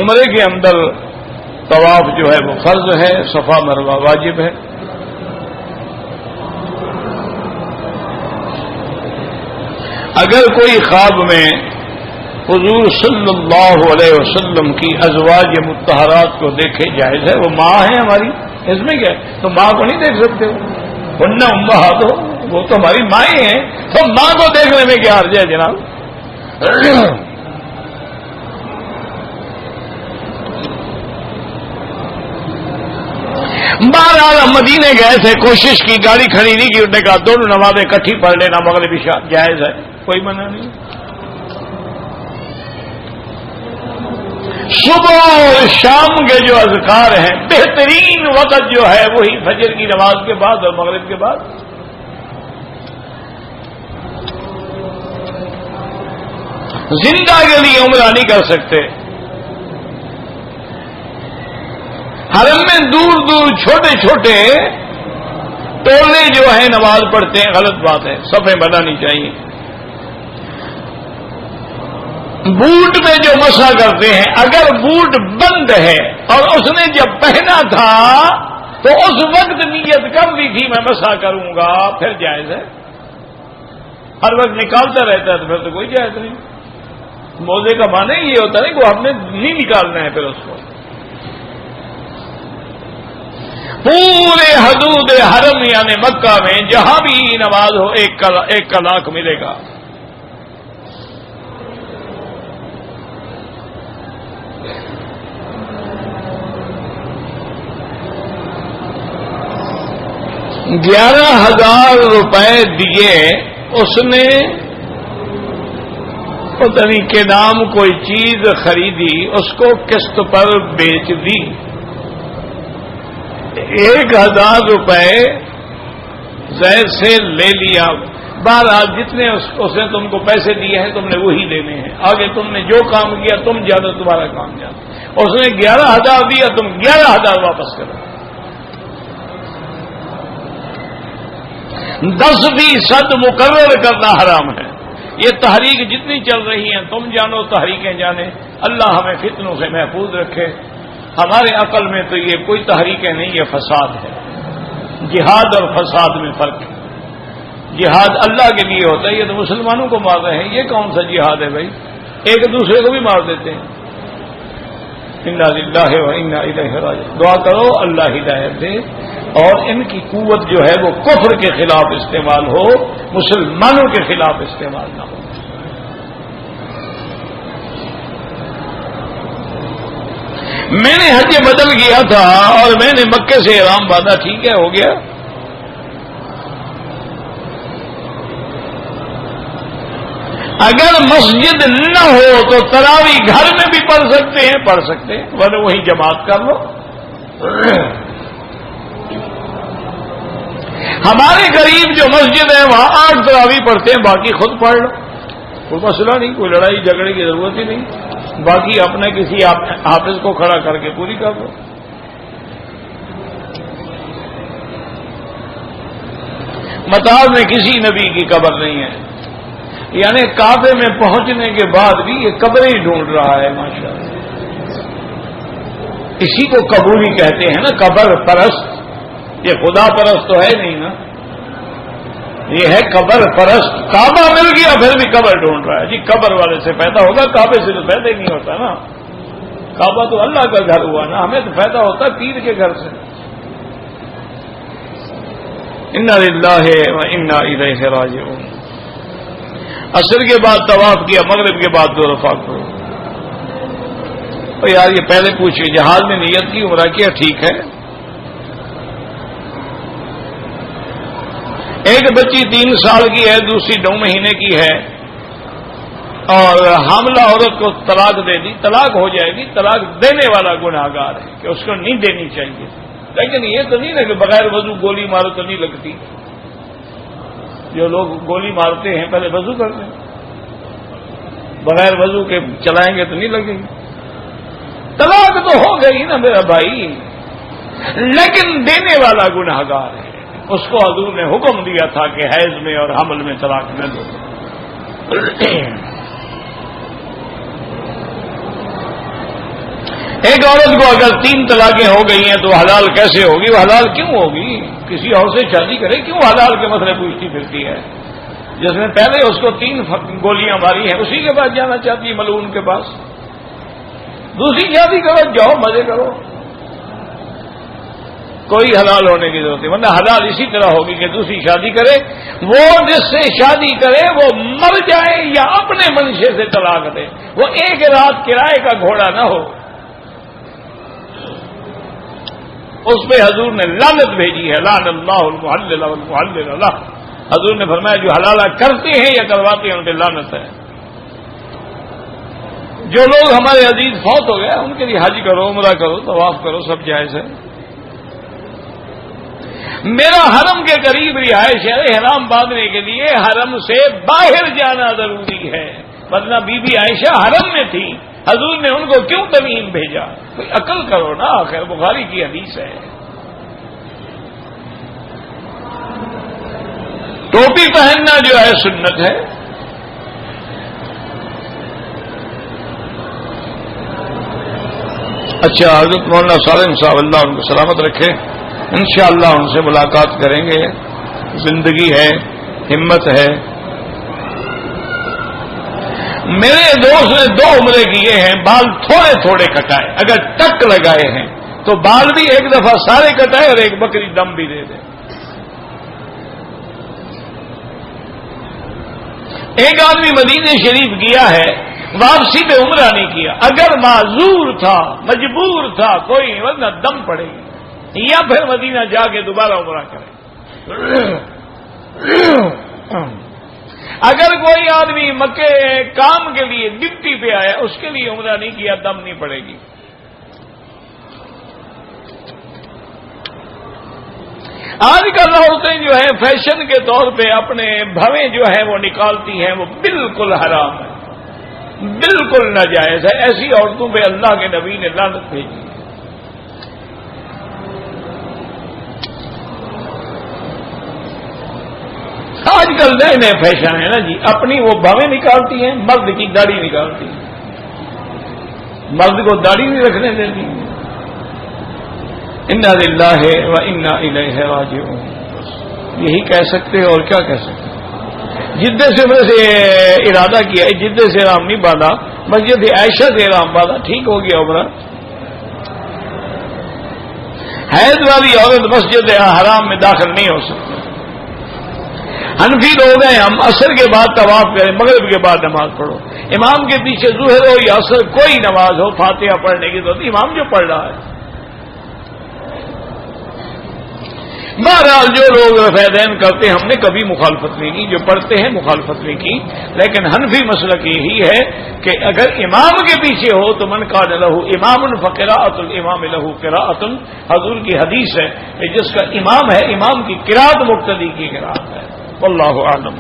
عمرے کے اندر طواف جو ہے وہ فرض ہے، صفا مروہ واجب ہے۔ اگر کوئی خواب میں حضور صلی اللہ علیہ وسلم کی ازواج مطہرات کو دیکھے جائز ہے؟ وہ ماں ہے ہماری، اس میں کیا ہے؟ تو ماں کو نہیں دیکھ سکتے ہو؟ ورنہ امہات ہو، وہ تو ہماری مائیں ہیں، تو ماں کو دیکھنے میں کیا حرج ہے جناب؟ بہرحال ہم مدینے گئے تھے، کوشش کی، گاڑی کھڑی نہیں کی، انہوں نے کہا دونوں نمازیں اکٹھی پڑھ لینا، مغرب عشاء جائز ہے، کوئی منع نہیں۔ صبح اور شام کے جو اذکار ہیں بہترین وقت جو ہے وہی فجر کی نماز کے بعد اور مغرب کے بعد۔ زندہ کے لیے عمرہ نہیں کر سکتے، حرم میں دور دور چھوٹے چھوٹے ٹولے جو ہیں نماز پڑھتے ہیں، غلط بات ہے، صفیں بنانی چاہیے۔ بوٹ میں جو مسح کرتے ہیں، اگر بوٹ بند ہے اور اس نے جب پہنا تھا تو اس وقت نیت کر لی تھی میں مسح کروں گا، پھر جائز ہے۔ ہر وقت نکالتا رہتا ہے تو پھر تو کوئی جائز نہیں۔ موزے کا معنی یہ ہوتا ہے کہ وہ ہم نے نہیں نکالنا ہے، پھر اس کو پورے حدود حرم یعنی مکہ میں جہاں بھی نماز ہو ایک کا لاکھ ملے گا۔ ₹11,000 دیے اس نے، پتہ نہیں کے نام کوئی چیز خریدی، اس کو قسط پر بیچ دی۔ ₹1,000 زید سے لے لیا۔ بہرحال جتنے اس نے تم کو پیسے دیے ہیں تم نے وہی دینے ہیں، آگے تم نے جو کام کیا تم جانو، تمہارا کام جانو۔ اس نے 11,000 دیا، تم 11,000 واپس کرو۔ 10% مقرر کرنا حرام ہے۔ یہ تحریک جتنی چل رہی ہیں تم جانو، تحریکیں جانے، اللہ ہمیں فتنوں سے محفوظ رکھے۔ ہمارے عقل میں تو یہ کوئی تحریکیں نہیں، یہ فساد ہے۔ جہاد اور فساد میں فرق ہے۔ جہاد اللہ کے لیے ہوتا ہے، یہ تو مسلمانوں کو مار رہے ہیں، یہ کون سا جہاد ہے بھائی؟ ایک دوسرے کو بھی مار دیتے ہیں۔ انا للہ و انا الیہ راجعون۔ دعا کرو اللہ ہدایت دے اور ان کی قوت جو ہے وہ کفر کے خلاف استعمال ہو، مسلمانوں کے خلاف استعمال نہ ہو۔ میں نے حج بدل کیا تھا اور میں نے مکے سے احرام باندھا، ٹھیک ہے، ہو گیا۔ اگر مسجد نہ ہو تو تراویح گھر میں بھی پڑھ سکتے ہیں، ورنہ وہی جماعت کر لو۔ ہمارے قریب جو مسجد ہے وہاں 8 تراویح پڑھتے ہیں، باقی خود پڑھ لو، کوئی مسئلہ نہیں، کوئی لڑائی جھگڑے کی ضرورت ہی نہیں، باقی اپنے کسی حافظ کو کھڑا کر کے پوری کر لو۔ مطار میں کسی نبی کی قبر نہیں ہے، یعنی کعبے میں پہنچنے کے بعد بھی یہ قبریں ہی ڈھونڈ رہا ہے ماشاءاللہ۔ اسی کو قبولی کہتے ہیں نا، قبر پرست، یہ خدا پرست تو ہے نہیں نا، یہ ہے قبر پرست۔ کعبہ مل گیا پھر بھی قبر ڈھونڈ رہا ہے، جی قبر والے سے پیدا ہوگا، کعبے سے تو پیدا ہی نہیں ہوتا نا، کعبہ تو اللہ کا گھر ہوا نا، ہمیں تو پیدا ہوتا پیر کے گھر سے۔ انا للہ و انا الیہ راجعون۔ عصر کے بعد طواف کیا، مغرب کے بعد 2 رفع کرو۔ اور یار یہ پہلے پوچھئے جہاد میں نیت کی، عمرہ کیا، ٹھیک ہے۔ ایک بچی 3 سال کی ہے، دوسری 9 مہینے کی ہے، اور حاملہ عورت کو طلاق دے دی، طلاق ہو جائے گی، طلاق دینے والا گناہگار ہے کہ اس کو نہیں دینی چاہیے، لیکن یہ تو نہیں نا کہ بغیر وضو گولی مارو تو نہیں لگتی۔ جو لوگ گولی مارتے ہیں پہلے وضو کرتے ہیں، بغیر وضو کے چلائیں گے تو نہیں لگے گی۔ طلاق تو ہو گئی نا میرا بھائی، لیکن دینے والا گناہگار ہے، اس کو حضور نے حکم دیا تھا کہ حیض میں اور حمل میں طلاق نہ دو۔ ایک عورت کو اگر 3 طلاقیں ہو گئی ہیں تو حلال کیسے ہوگی؟ وہ حلال کیوں ہوگی؟ کسی اور سے شادی کرے، کیوں حلال کے مسئلے پوچھتی پھرتی ہے؟ جس نے پہلے اس کو 3 گولیاں ماری ہیں اسی کے پاس جانا چاہتی ہے ملعون کے پاس. دوسری شادی کرو، جاؤ مزے کرو، کوئی حلال ہونے کی ضرورت نہیں، ورنہ حلال اسی طرح ہوگی کہ دوسری شادی کرے، وہ جس سے شادی کرے وہ مر جائے یا اپنے منشے سے طلاق دے، وہ ایک رات کرائے کا گھوڑا نہ ہو. اس پہ حضور نے لعنت بھیجی ہے، لعن اللہ المحلل والمحلل له. حضور نے فرمایا جو حلالہ کرتے ہیں یا کرواتے ہیں ان پہ لعنت ہے. جو لوگ ہمارے عزیز فوت ہو گئے ان کے لیے حج کرو، عمرہ کرو، طواف کرو، سب جائز ہے. میرا حرم کے قریب رہائش ہے، احرام باندھنے کے لیے حرم سے باہر جانا ضروری ہے، ورنہ بی بی عائشہ حرم میں تھی، حضور نے ان کو کیوں تنعیم بھیجا؟ کوئی عقل کرو نا، آخر بخاری کی حدیث ہے. ٹوپی پہننا جو ہے سنت ہے. اچھا، حضرت مولانا سالم صاحب اللہ ان کو سلامت رکھے، انشاءاللہ ان سے ملاقات کریں گے. زندگی ہے، ہمت ہے. میرے دوست نے 2 عمرے کیے ہیں، بال تھوڑے تھوڑے کٹائے، اگر ٹک لگائے ہیں تو بال بھی ایک دفعہ سارے کٹائے اور ایک بکری دم بھی دے دے. ایک آدمی مدینہ شریف گیا ہے، واپسی میں عمرہ نہیں کیا، اگر معذور تھا، مجبور تھا کوئی، ورنہ دم پڑے گی یا پھر مدینہ جا کے دوبارہ عمرہ کرے. اگر کوئی آدمی مکے کام کے لیے ڈپٹی پہ آیا، اس کے لیے عمرہ نہیں کیا، دم نہیں پڑے گی. آج کل عورتیں جو ہیں فیشن کے طور پہ اپنے بھویں جو ہیں وہ نکالتی ہیں، وہ بالکل حرام ہے، بالکل ناجائز ہے. ایسی عورتوں پہ اللہ کے نبی نے لعنت بھیجی. آج کل نئے نئے فیشن ہے نا جی، اپنی وہ بھویں نکالتی ہیں، مرد کی داڑھی نکالتی ہیں، مرد کو داڑھی نہیں رکھنے دیتی. انا للہ و انا الیہ راجعون، یہی کہہ سکتے ہیں اور کیا کہہ سکتے ہیں. جدے سے میں سے ارادہ کیا، جدے سے احرام نہیں باندھا، مسجد عائشہ سے احرام باندھا، ٹھیک ہو گیا عمرہ. حیض والی عورت مسجد حرام میں داخل نہیں ہو سکتی. حنفی لوگ ہیں، ہم عصر کے بعد طواف کریں، مغرب کے بعد نماز پڑھو، امام کے پیچھے ظہر ہو یا عصر کوئی نماز ہو، فاتحہ پڑھنے کی ضرورت، امام جو پڑھ رہا ہے. بہرحال جو لوگ رفع دین کرتے ہیں ہم نے کبھی مخالفت نہیں کی، جو پڑھتے ہیں مخالفت نہیں کی، لیکن حنفی مسلک یہی ہے کہ اگر امام کے پیچھے ہو تو من کان لہ امام فقراءۃ الامام لہ قراءۃ. حضور کی حدیث ہے کہ جس کا امام ہے، امام کی قراءت مقتدی کی قراءت ہے. واللہ اعلم.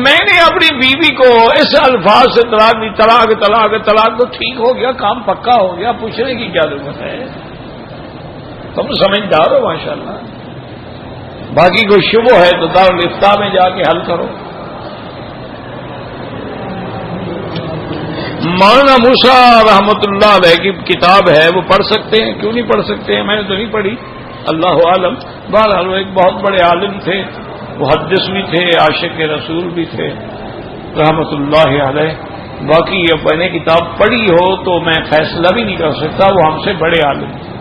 میں نے اپنی بیوی کو اس الفاظ سے طلاق دی، طلاق طلاق طلاق، تو ٹھیک ہو گیا، کام پکا ہو گیا، پوچھنے کی کیا ضرورت ہے؟ تم سمجھدار ہو ماشاءاللہ. باقی کوئی شبہ ہے تو دارالفتاء میں جا کے حل کرو. مولانا موسیٰ رحمۃ اللہ علیہ کی کتاب ہے، وہ پڑھ سکتے ہیں، کیوں نہیں پڑھ سکتے ہیں؟ میں نے تو نہیں پڑھی، اللہ عالم. بہرحال وہ ایک بہت بڑے عالم تھے، محدث بھی تھے، عاشق رسول بھی تھے رحمۃ اللہ علیہ. باقی یہ میں نے کتاب پڑھی ہو تو میں فیصلہ بھی نہیں کر سکتا، وہ ہم سے بڑے عالم تھے.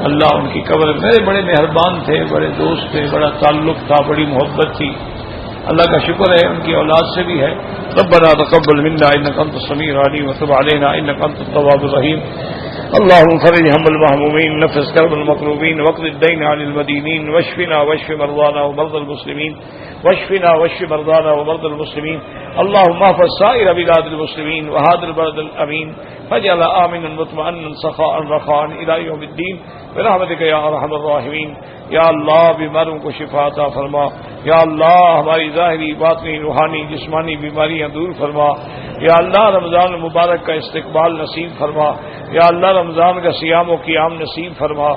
اللہ ان کی قبر، میرے بڑے مہربان تھے، بڑے دوست تھے، بڑا تعلق تھا، بڑی محبت تھی. اللہ کا شکر ہے ان کی اولاد سے بھی ہے. ربنا تقبل منا انك انت السميع العليم وتب علينا انك انت التواب الرحيم. اللهم فرج هم المهمومين، نفس كرب المكروبين، واقض الدين عن المدينين، واشفنا واشف مرضانا ومرضى المسلمين، واشفنا واشف مرضانا ومرضى المسلمين. اللهم احفظ سائر بلاد المسلمين وهذا البلد الامين، فاجعل آمنا مطمئنا سخاء رخاء الى يوم الدين برحمتك يا ارحم الراحمين. یا اللہ بیماروں کو شفا عطا فرما. یا اللہ ہماری ظاہری باطنی روحانی جسمانی بیماریاں دور فرما. یا اللہ رمضان المبارک کا استقبال نصیب فرما. یا اللہ رمضان کا صیام و قیام نصیب فرما.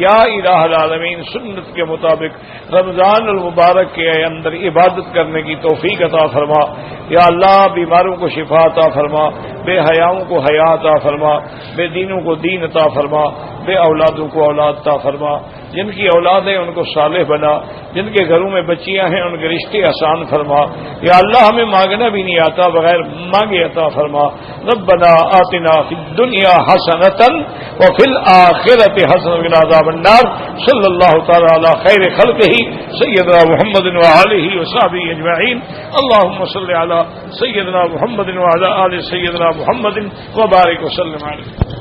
یا الہ العالمین سنت کے مطابق رمضان المبارک کے اندر عبادت کرنے کی توفیق عطا فرما. یا اللہ بیماروں کو شفا عطا فرما، بے حیاؤں کو حیا عطا فرما، بے دینوں کو دین عطا فرما، بے اولادوں کو اولاد عطا فرما، جن کی اولاد ہیں ان کو صالح بنا، جن کے گھروں میں بچیاں ہیں ان کے رشتے آسان فرما۔ یا اللہ ہمیں مانگنا بھی نہیں آتا، بغیر مانگے عطا فرما۔ ربنا آتنا فی الدنیا حسنۃ وفی الآخرۃ حسنۃ وقنا عذاب النار۔ صلی اللہ تعالی علی خیر خلقہ سیدنا محمد وآلہ وصحبہ اجمعین۔ اللهم صل علی سیدنا محمد وعلی آل سیدنا محمد وبارک وسلم علیہ۔